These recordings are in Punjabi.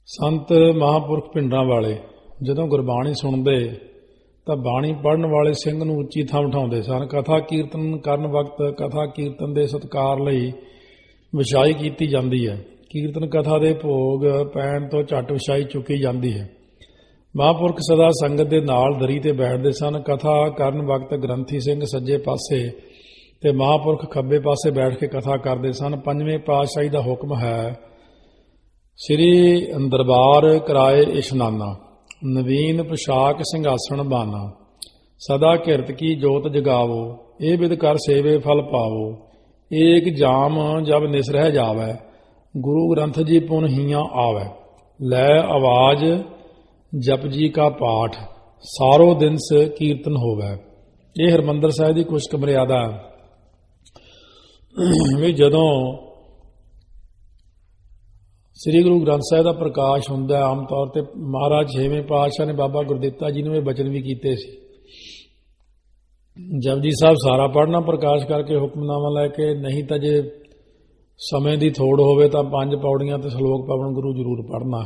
ਸੰਤ ਮਹਾਂਪੁਰਖ ਪਿੰਡਾਂ ਵਾਲੇ ਜਦੋਂ ਗੁਰਬਾਣੀ ਸੁਣਦੇ ਤਾਂ ਬਾਣੀ ਪੜ੍ਹਨ ਵਾਲੇ ਸਿੰਘ ਨੂੰ ਉੱਚੀ ਥਾਂ ਉਠਾਉਂਦੇ ਸਨ। ਕਥਾ ਕੀਰਤਨ ਕਰਨ ਵਕਤ ਕਥਾ ਕੀਰਤਨ ਦੇ ਸਤਿਕਾਰ ਲਈ ਵਿਛਾਈ ਕੀਤੀ ਜਾਂਦੀ ਹੈ। ਕੀਰਤਨ ਕਥਾ ਦੇ ਭੋਗ ਪੈਣ ਤੋਂ ਝੱਟ ਵਿਛਾਈ ਚੁੱਕੀ ਜਾਂਦੀ ਹੈ। ਮਹਾਂਪੁਰਖ ਸਦਾ ਸੰਗਤ ਦੇ ਨਾਲ ਦਰੀ ਤੇ ਬੈਠਦੇ ਸਨ। ਕਥਾ ਕਰਨ ਵਕਤ ਗ੍ਰੰਥੀ ਸਿੰਘ ਸੱਜੇ ਪਾਸੇ ਤੇ ਮਹਾਂਪੁਰਖ ਖੱਬੇ ਪਾਸੇ ਬੈਠ ਕੇ ਕਥਾ ਕਰਦੇ ਸਨ। ਪੰਜਵੇਂ ਪਾਤਸ਼ਾਹੀ ਦਾ ਹੁਕਮ ਹੈ, ਸ੍ਰੀ ਦਰਬਾਰ ਕਰਾਏ ਇਸ਼ਨਾਨਾ, ਨਵੀਨ ਪੁਸ਼ਾਕ ਸਿੰਘਾਸਣ ਬਾਨਾ, ਸਦਾ ਕਿਰਤ ਕੀ ਜੋਤ ਜਗਾਵੋ, ਇਹ ਬਿਦ ਕਰ ਸੇਵੇ ਫਲ ਪਾਵੋ, ਏਕ ਜਾਮ ਜਬ ਨਿਸਰਹਿ ਜਾਵੈ, ਗੁਰੂ ਗ੍ਰੰਥ ਜੀ ਪੁਨ ਹੀਆਂ ਆਵੈ, ਲੈ ਆਵਾਜ਼ ਜਪਜੀ ਕਾ ਪਾਠ, ਸਾਰੋ ਦਿਨਸ ਕੀਰਤਨ ਹੋਵੈ। ਇਹ ਹਰਿਮੰਦਰ ਸਾਹਿਬ ਦੀ ਕੁਛ ਕੁ ਮਰਿਆਦਾ ਵੀ ਜਦੋਂ ਸ੍ਰੀ ਗੁਰੂ ਗ੍ਰੰਥ ਸਾਹਿਬ ਦਾ ਪ੍ਰਕਾਸ਼ ਹੁੰਦਾ, ਆਮ ਤੌਰ ਤੇ ਮਹਾਰਾਜ 6ਵੇਂ ਪਾਤਸ਼ਾਹ ਨੇ ਬਾਬਾ ਗੁਰਦਿੱਤਾ ਜੀ ਨੂੰ ਇਹ ਬਚਨ ਵੀ ਕੀਤੇ ਸੀ। ਜਪਜੀ ਸਾਹਿਬ ਸਾਰਾ ਪੜ੍ਹਨਾ ਪ੍ਰਕਾਸ਼ ਕਰਕੇ ਹੁਕਮਨਾਮਾ ਲੈ ਕੇ, ਨਹੀਂ ਤਾਂ ਜੇ ਸਮੇਂ ਦੀ ਥੋੜ ਹੋਵੇ ਤਾਂ 5 ਪੌੜੀਆਂ ਤੇ ਸ਼ਲੋਕ ਪਵਨ ਗੁਰੂ ਜ਼ਰੂਰ ਪੜ੍ਹਨਾ।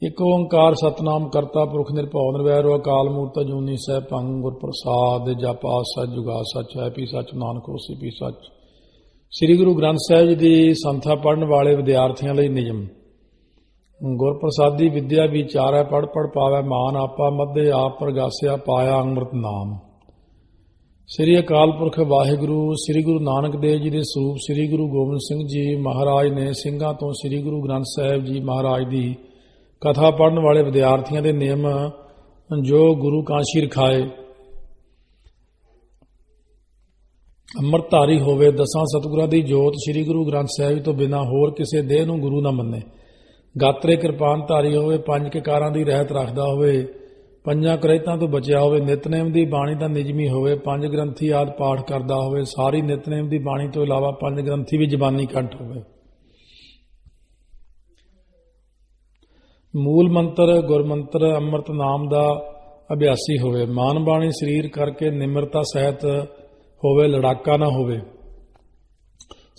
ਇੱਕ ਓੰਕਾਰ ਸਤਨਾਮ ਕਰਤਾ ਪੁਰਖ ਨਿਰਭਉ ਨਿਰਵੈਰੁ ਅਕਾਲ ਮੂਰਤਿ ਅਜੂਨੀ ਸੈਭੰ ਗੁਰ ਪ੍ਰਸਾਦਿ, ਜਪ ਆਦਿ ਸਚ ਜੁਗਾ ਸਚ, ਹੈਪੀ ਸਚ ਨਾਨਕ ਹੋਸੀ ਭੀ ਸਚ। ਸ੍ਰੀ ਗੁਰੂ ਗ੍ਰੰਥ ਸਾਹਿਬ ਜੀ ਦੀ ਸੰਥਾ ਪੜ੍ਹਨ ਵਾਲੇ ਵਿਦਿਆਰਥੀਆਂ ਲਈ ਨਿਯਮ। ਗੁਰ ਪ੍ਰਸਾਦੀ ਵਿਦਿਆ ਵਿਚਾਰੈ, ਪੜ੍ਹ ਪੜ੍ਹ ਪਾਵੈ ਮਾਨ, ਆਪਾ ਮਧੇ ਆਪ ਪ੍ਰਗਾਸਿਆ, ਪਾਇਆ ਅੰਮ੍ਰਿਤ ਨਾਮ। ਸ੍ਰੀ ਅਕਾਲ ਪੁਰਖ ਵਾਹਿਗੁਰੂ ਸ੍ਰੀ ਗੁਰੂ ਨਾਨਕ ਦੇਵ ਜੀ ਦੇ ਸਰੂਪ ਸ੍ਰੀ ਗੁਰੂ ਗੋਬਿੰਦ ਸਿੰਘ ਜੀ ਮਹਾਰਾਜ ਨੇ ਸਿੰਘਾਂ ਤੋਂ ਸ੍ਰੀ ਗੁਰੂ ਗ੍ਰੰਥ ਸਾਹਿਬ ਜੀ ਮਹਾਰਾਜ ਦੀ ਕਥਾ ਪੜ੍ਹਨ ਵਾਲੇ ਵਿਦਿਆਰਥੀਆਂ ਦੇ ਨਿਯਮ ਜੋ ਗੁਰੂ ਕਾਂਸ਼ੀ ਰਖਾਏ, ਅੰਮ੍ਰਿਤਧਾਰੀ ਹੋਵੇ, 10 ਸਤਿਗੁਰਾਂ ਦੀ ਜੋਤ ਸ੍ਰੀ ਗੁਰੂ ਗ੍ਰੰਥ ਸਾਹਿਬ ਤੋਂ ਬਿਨਾਂ ਹੋਰ ਕਿਸੇ ਦੇਹ ਨੂੰ ਗੁਰੂ ਨਾ ਮੰਨੇ, ਗਾਤਰੇ ਕਿਰਪਾਨ ਧਾਰੀ ਹੋਵੇ, 5 ਕਕਾਰਾਂ ਦੀ ਰਹਿਤ ਰੱਖਦਾ ਹੋਵੇ, 5 ਕਰਹਿਤਾਂ ਤੋਂ ਬਚਿਆ ਹੋਵੇ, ਨਿਤਨੇਮ ਦੀ ਬਾਣੀ ਦਾ ਨਿਯਮੀ ਹੋਵੇ, 5 ਗ੍ਰੰਥੀ ਆਦਿ ਪਾਠ ਕਰਦਾ ਹੋਵੇ, ਸਾਰੀ ਨਿਤਨੇਮ ਦੀ ਬਾਣੀ ਤੋਂ ਇਲਾਵਾ 5 ਗ੍ਰੰਥੀ ਵੀ ਜ਼ਬਾਨੀ ਕੰਠ ਹੋਵੇ, ਮੂਲ ਮੰਤਰ ਗੁਰਮੰਤਰ ਅੰਮ੍ਰਿਤ ਨਾਮ ਦਾ ਅਭਿਆਸੀ ਹੋਵੇ, ਮਾਨ ਬਾਣੀ ਸਰੀਰ ਕਰਕੇ ਨਿਮਰਤਾ ਸਹਿਤ ਹੋਵੇ, ਲੜਾਕਾ ਨਾ ਹੋਵੇ,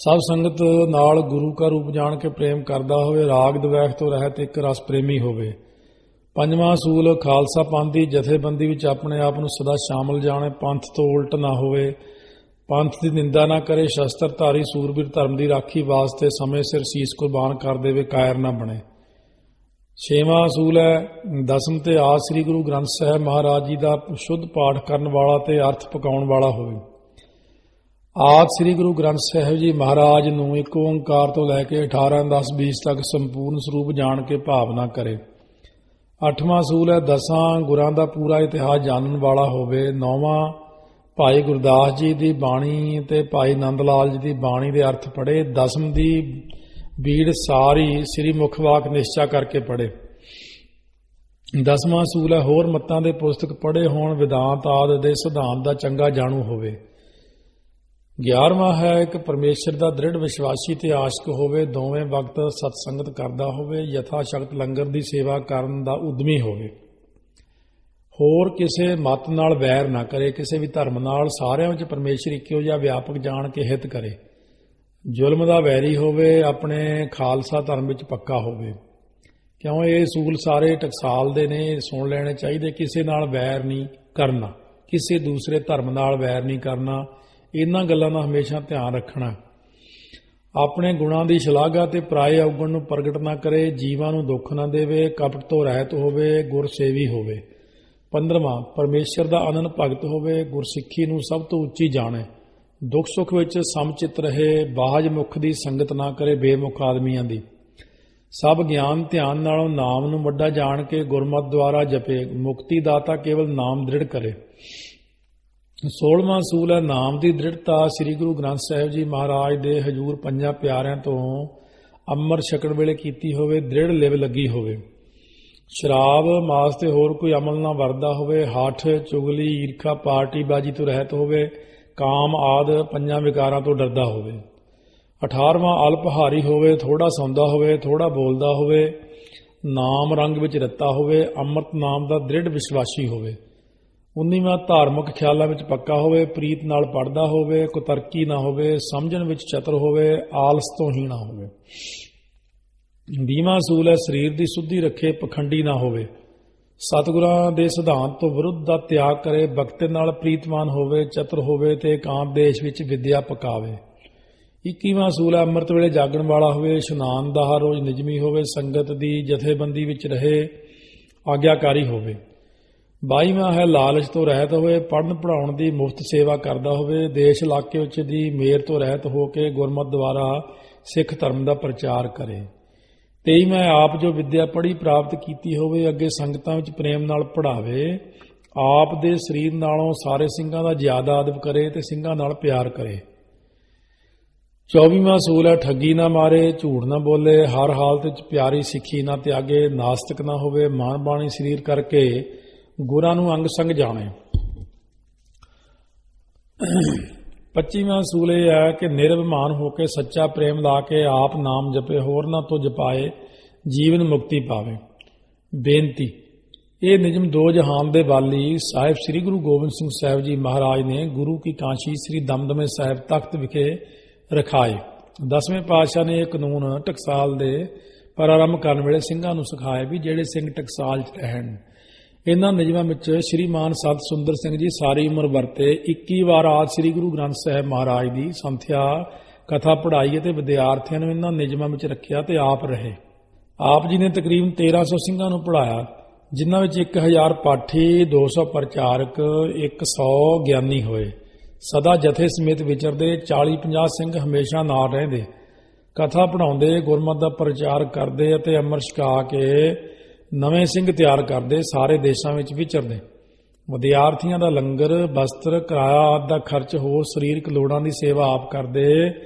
ਸਭ ਸੰਗਤ ਨਾਲ ਗੁਰੂ ਕਾ ਰੂਪ ਜਾਣ ਕੇ ਪ੍ਰੇਮ ਕਰਦਾ ਹੋਵੇ, ਰਾਗ ਦਵੈਖ ਤੋਂ ਰਹਿਤ ਇੱਕ ਰਸ ਪ੍ਰੇਮੀ ਹੋਵੇ। 5ਵਾਂ ਅਸੂਲ ਖਾਲਸਾ ਪੰਥ ਦੀ ਜਥੇਬੰਦੀ ਵਿੱਚ ਆਪਣੇ ਆਪ ਨੂੰ ਸਦਾ ਸ਼ਾਮਲ ਜਾਣੇ, ਪੰਥ ਤੋਂ ਉਲਟ ਨਾ ਹੋਵੇ, ਪੰਥ ਦੀ ਨਿੰਦਾ ਨਾ ਕਰੇ, ਸ਼ਸਤਰਧਾਰੀ ਸੂਰਬੀਰ ਧਰਮ ਦੀ ਰਾਖੀ ਵਾਸਤੇ ਸਮੇਂ ਸਿਰ ਸੀਸ ਕੁਰਬਾਨ ਕਰ ਦੇਵੇ, ਕਾਇਰ ਨਾ ਬਣੇ। 6ਵਾਂ ਅਸੂਲ ਹੈ, 10ਮ ਤੇ ਆਦ ਸ੍ਰੀ ਗੁਰੂ ਗ੍ਰੰਥ ਸਾਹਿਬ ਮਹਾਰਾਜ ਜੀ ਦਾ ਸ਼ੁੱਧ ਪਾਠ ਕਰਨ ਵਾਲਾ ਤੇ ਅਰਥ ਪਕਾਉਣ ਵਾਲਾ ਹੋਵੇ। ਆਦ ਸ੍ਰੀ ਗੁਰੂ ਗ੍ਰੰਥ ਸਾਹਿਬ ਜੀ ਮਹਾਰਾਜ ਨੂੰ ਇੱਕ ਓੰਕਾਰ ਤੋਂ ਲੈ ਕੇ 18, 10, 20 ਤੱਕ ਸੰਪੂਰਨ ਸਰੂਪ ਜਾਣ ਕੇ ਭਾਵਨਾ ਕਰੇ। 8ਵਾਂ ਅਸੂਲ ਹੈ, 10 ਗੁਰਾਂ ਦਾ ਪੂਰਾ ਇਤਿਹਾਸ ਜਾਣਨ ਵਾਲਾ ਹੋਵੇ। 9ਵਾਂ ਭਾਈ ਗੁਰਦਾਸ ਜੀ ਦੀ ਬਾਣੀ ਤੇ ਭਾਈ ਨੰਦ ਲਾਲ ਜੀ ਦੀ ਬਾਣੀ ਦੇ ਅਰਥ ਪੜ੍ਹੇ। 10ਮ ਦੀ ਬੀੜ ਸਾਰੀ ਸ੍ਰੀ ਮੁਖ ਵਾਕ ਨਿਸ਼ਚਾ ਕਰਕੇ ਪੜ੍ਹੇ। 10ਵਾਂ ਅਸੂਲ ਹੈ, ਹੋਰ ਮੱਤਾਂ ਦੇ ਪੁਸਤਕ ਪੜ੍ਹੇ ਹੋਣ, ਵਿਦਾਂਤ ਆਦਿ ਦੇ ਸਿਧਾਂਤ ਦਾ ਚੰਗਾ ਜਾਣੂ ਹੋਵੇ। 11ਵਾਂ ਹੈ, ਇੱਕ ਪਰਮੇਸ਼ਰ ਦਾ ਦ੍ਰਿੜ ਵਿਸ਼ਵਾਸੀ ਤੇ ਆਸ਼ਕ ਹੋਵੇ, ਦੋਵੇਂ ਵਕਤ ਸਤਸੰਗਤ ਕਰਦਾ ਹੋਵੇ, ਯਥਾ ਸ਼ਕਤ ਲੰਗਰ ਦੀ ਸੇਵਾ ਕਰਨ ਦਾ ਉਦਮੀ ਹੋਵੇ, ਹੋਰ ਕਿਸੇ ਮਤ ਨਾਲ ਵੈਰ ਨਾ ਕਰੇ, ਕਿਸੇ ਵੀ ਧਰਮ ਨਾਲ, ਸਾਰਿਆਂ ਵਿੱਚ ਪਰਮੇਸ਼ਰ ਇੱਕੋ ਜਿਹਾ ਵਿਆਪਕ ਜਾਣ ਕੇ ਹਿੱਤ ਕਰੇ, ਜ਼ੁਲਮ ਦਾ ਵੈਰੀ ਹੋਵੇ, ਆਪਣੇ ਖਾਲਸਾ ਧਰਮ ਵਿੱਚ ਪੱਕਾ ਹੋਵੇ। ਕਿਉਂ ਇਹ ਅਸੂਲ ਸਾਰੇ ਟਕਸਾਲ ਦੇ ਨੇ, ਸੁਣ ਲੈਣੇ ਚਾਹੀਦੇ। ਕਿਸੇ ਨਾਲ ਵੈਰ ਨਹੀਂ ਕਰਨਾ, ਕਿਸੇ ਦੂਸਰੇ ਧਰਮ ਨਾਲ ਵੈਰ ਨਹੀਂ ਕਰਨਾ, ਇਹਨਾਂ ਗੱਲਾਂ ਦਾ ਹਮੇਸ਼ਾ ਧਿਆਨ ਰੱਖਣਾ। ਆਪਣੇ ਗੁਣਾਂ ਦੀ ਸ਼ਲਾਘਾ ਤੇ ਪਰਾਏ ਔਗਣ ਨੂੰ ਪ੍ਰਗਟ ਨਾ ਕਰੇ, ਜੀਵਾਂ ਨੂੰ ਦੁੱਖ ਨਾ ਦੇਵੇ, ਕਪਟ ਤੋਂ ਰਹਿਤ ਹੋਵੇ, ਗੁਰਸੇਵੀ ਹੋਵੇ। 15ਵਾਂ ਪਰਮੇਸ਼ਰ ਦਾ ਅਨੰਦ ਭਗਤ ਹੋਵੇ, ਗੁਰਸਿੱਖੀ ਨੂੰ ਸਭ ਤੋਂ ਉੱਚੀ ਜਾਣੇ, ਦੁੱਖ ਸੁੱਖ ਵਿੱਚ ਸਮਚਿਤ ਰਹੇ, ਬਾਹਜ ਮੁਖ ਦੀ ਸੰਗਤ ਨਾ ਕਰੇ, ਬੇਮੁਖ ਆਦਮੀਆਂ ਦੀ। ਸਭ ਗਿਆਨ ਧਿਆਨ ਨਾਲੋਂ ਨਾਮ ਨੂੰ ਵੱਡਾ ਜਾਣ ਕੇ ਗੁਰਮਤਿ ਦੁਆਰਾ ਜਪੇ, ਮੁਕਤੀ ਦਾਤਾ ਕੇਵਲ ਨਾਮ ਦ੍ਰਿੜ ਕਰੇ। 16ਵਾਂ ਅਸੂਲ ਹੈ, ਨਾਮ ਦੀ ਦ੍ਰਿੜਤਾ ਸ੍ਰੀ ਗੁਰੂ ਗ੍ਰੰਥ ਸਾਹਿਬ ਜੀ ਮਹਾਰਾਜ ਦੇ ਹਜੂਰ 5 ਪਿਆਰਿਆਂ ਤੋਂ ਅੰਮ੍ਰਿਤ ਛਕਣ ਵੇਲੇ ਕੀਤੀ ਹੋਵੇ, ਦ੍ਰਿੜ ਲਿਵ ਲੱਗੀ ਹੋਵੇ। ਸ਼ਰਾਬ ਮਾਸ ਤੇ ਹੋਰ ਕੋਈ ਅਮਲ ਨਾ ਵਰਦਾ ਹੋਵੇ, ਹੱਠ ਚੁਗਲੀ ਈਰਖਾ ਪਾਰਟੀ ਬਾਜੀ ਤੋਂ ਰਹਿਤ ਹੋਵੇ, ਕਾਮ ਆਦਿ 5 ਵਿਕਾਰਾਂ ਤੋਂ ਡਰਦਾ ਹੋਵੇ। 18ਵਾਂ ਅਲਪਹਾਰੀ ਹੋਵੇ, ਥੋੜਾ ਸੌਂਦਾ ਹੋਵੇ, ਥੋੜਾ ਬੋਲਦਾ ਹੋਵੇ, ਨਾਮ ਰੰਗ ਵਿੱਚ ਰੱਤਾ ਹੋਵੇ, ਅੰਮ੍ਰਿਤ ਨਾਮ ਦਾ ਦ੍ਰਿੜ ਵਿਸ਼ਵਾਸੀ ਹੋਵੇ। 19ਵਾਂ ਧਾਰਮਿਕ ਖਿਆਲਾਂ ਵਿੱਚ ਪੱਕਾ ਹੋਵੇ, ਪ੍ਰੀਤ ਨਾਲ ਪੜ੍ਹਦਾ ਹੋਵੇ, ਕੁਤਰਕੀ ਨਾ ਹੋਵੇ, ਸਮਝਣ ਵਿੱਚ ਚਤਰ ਹੋਵੇ, ਆਲਸ ਤੋਂ ਹੀਣਾ ਹੋਵੇ। 20ਵਾਂ ਅਸੂਲ ਹੈ ਸਰੀਰ ਦੀ ਸੁੱਧੀ ਰੱਖੇ, ਪਖੰਡੀ ਨਾ ਹੋਵੇ, ਸਤਿਗੁਰਾਂ ਦੇ ਸਿਧਾਂਤ ਤੋਂ ਵਿਰੁੱਧ ਦਾ ਤਿਆਗ ਕਰੇ, ਬਖਤੇ ਨਾਲ ਪ੍ਰੀਤਮਾਨ ਹੋਵੇ, ਚਤੁਰ ਹੋਵੇ ਤੇ ਏਕਾਂਤ ਦੇਸ਼ ਵਿੱਚ ਵਿਦਿਆ ਪਕਾਵੇ। 21ਵਾਂ ਅਸੂਲ ਹੈ ਅੰਮ੍ਰਿਤ ਵੇਲੇ ਜਾਗਣ ਵਾਲਾ ਹੋਵੇ, ਇਸ਼ਨਾਨ ਦਾ ਹਰ ਰੋਜ਼ ਨਿਯਮੀ ਹੋਵੇ, ਸੰਗਤ ਦੀ ਜਥੇਬੰਦੀ ਵਿੱਚ ਰਹੇ, ਆਗਿਆਕਾਰੀ ਹੋਵੇ। 22ਵਾਂ ਹੈ ਲਾਲਚ ਤੋਂ ਰਹਿਤ ਹੋਵੇ, ਪੜ੍ਹਨ ਪੜ੍ਹਾਉਣ ਦੀ ਮੁਫਤ ਸੇਵਾ ਕਰਦਾ ਹੋਵੇ, ਦੇਸ਼ ਇਲਾਕੇ ਵਿੱਚ ਦੀ ਮੇਰ ਤੋਂ ਰਹਿਤ ਹੋ ਕੇ ਗੁਰਮਤਿ ਦੁਆਰਾ ਸਿੱਖ ਧਰਮ ਦਾ ਪ੍ਰਚਾਰ ਕਰੇ। 23ਵਾਂ ਆਪ ਜੋ ਵਿਦਿਆ ਪੜ੍ਹੀ ਪ੍ਰਾਪਤ ਕੀਤੀ ਹੋਵੇ ਅੱਗੇ ਸੰਗਤਾਂ ਵਿੱਚ ਪ੍ਰੇਮ ਨਾਲ ਪੜ੍ਹਾਵੇ, ਆਪ ਦੇ ਸਰੀਰ ਨਾਲੋਂ ਸਾਰੇ ਸਿੰਘਾਂ ਦਾ ਜ਼ਿਆਦਾ ਅਦਬ ਕਰੇ ਤੇ ਸਿੰਘਾਂ ਨਾਲ ਪਿਆਰ ਕਰੇ। 24ਵਾਂ ਅਸੂਲ ਹੈ ਠੱਗੀ ਨਾ ਮਾਰੇ, ਝੂਠ ਨਾ ਬੋਲੇ, ਹਰ ਹਾਲਤ ਵਿੱਚ ਪਿਆਰੀ ਸਿੱਖੀ ਨਾ ਤਿਆਗੇ, ਨਾਸਤਿਕ ਨਾ ਹੋਵੇ, ਮਨ ਬਾਣੀ ਸਰੀਰ ਕਰਕੇ ਗੁਰਾਂ ਨੂੰ ਅੰਗ ਸੰਗ ਜਾਣੇ। 25ਵਾਂ ਅਸੂਲ ਇਹ ਹੈ ਕਿ ਨਿਰਭਿਮਾਨ ਹੋ ਕੇ ਸੱਚਾ ਪ੍ਰੇਮ ਲਾ ਕੇ ਆਪ ਨਾਮ ਜਪੇ, ਹੋਰਨਾਂ ਤੋਂ ਜਪਾਏ, ਜੀਵਨ ਮੁਕਤੀ ਪਾਵੇ। ਬੇਨਤੀ, ਇਹ ਨਿਯਮ ਦੋ ਜਹਾਨ ਦੇ ਵਾਲੀ ਸਾਹਿਬ ਸ੍ਰੀ ਗੁਰੂ ਗੋਬਿੰਦ ਸਿੰਘ ਸਾਹਿਬ ਜੀ ਮਹਾਰਾਜ ਨੇ ਗੁਰੂ ਕੀ ਕਾਸ਼ੀ ਸ੍ਰੀ ਦਮਦਮੇ ਸਾਹਿਬ ਤਖਤ ਵਿਖੇ ਰਖਾਏ। 10ਵੇਂ ਪਾਤਸ਼ਾਹ ਨੇ ਇਹ ਕਾਨੂੰਨ ਟਕਸਾਲ ਦੇ ਪ੍ਰਾਰੰਭ ਕਰਨ ਵੇਲੇ ਸਿੰਘਾਂ ਨੂੰ ਸਿਖਾਏ ਵੀ ਜਿਹੜੇ ਸਿੰਘ ਟਕਸਾਲ 'ਚ ਰਹਿਣ। ਇਹਨਾਂ ਨਿਯਮਾਂ ਵਿੱਚ ਸ਼੍ਰੀਮਾਨ ਸਤ ਸੁੰਦਰ ਸਿੰਘ ਜੀ ਸਾਰੀ ਉਮਰ ਵਰਤੇ 21 ਵਾਰ ਆਦਿ ਸ੍ਰੀ ਗੁਰੂ ਗ੍ਰੰਥ ਸਾਹਿਬ ਮਹਾਰਾਜ ਦੀ ਸੰਥਿਆ ਕਥਾ ਪੜ੍ਹਾਈ ਅਤੇ ਵਿਦਿਆਰਥੀਆਂ ਨੂੰ ਇਹਨਾਂ ਨਿਯਮਾਂ ਵਿੱਚ ਰੱਖਿਆ ਤੇ ਆਪ ਰਹੇ। ਆਪ ਜੀ ਨੇ ਤਕਰੀਬਨ 1300 ਸਿੰਘਾਂ ਨੂੰ ਪੜ੍ਹਾਇਆ, ਜਿਨ੍ਹਾਂ ਵਿੱਚ 1000 ਪਾਠੀ, 200 ਪ੍ਰਚਾਰਕ, 100 ਗਿਆਨੀ ਹੋਏ। ਸਦਾ ਜਥੇ ਸਮੇਤ ਵਿਚਰਦੇ 40-50 ਸਿੰਘ ਹਮੇਸ਼ਾ ਨਾਲ ਰਹਿੰਦੇ, ਕਥਾ ਪੜ੍ਹਾਉਂਦੇ, ਗੁਰਮਤਿ ਦਾ ਪ੍ਰਚਾਰ ਕਰਦੇ ਅਤੇ ਅੰਮ੍ਰਿਤ ਛਕਾ ਕੇ ਨਵੇਂ ਸਿੰਘ ਤਿਆਰ ਕਰਦੇ, ਸਾਰੇ ਦੇਸ਼ਾਂ ਵਿੱਚ ਵਿਚਰਦੇ। ਵਿਦਿਆਰਥੀਆਂ ਦਾ ਲੰਗਰ, ਬਸਤਰ, ਕਿਰਾਇਆ ਆਦਿ ਦਾ ਖਰਚ, ਹੋਰ ਸਰੀਰਕ ਲੋੜਾਂ ਦੀ ਸੇਵਾ ਆਪ ਕਰਦੇ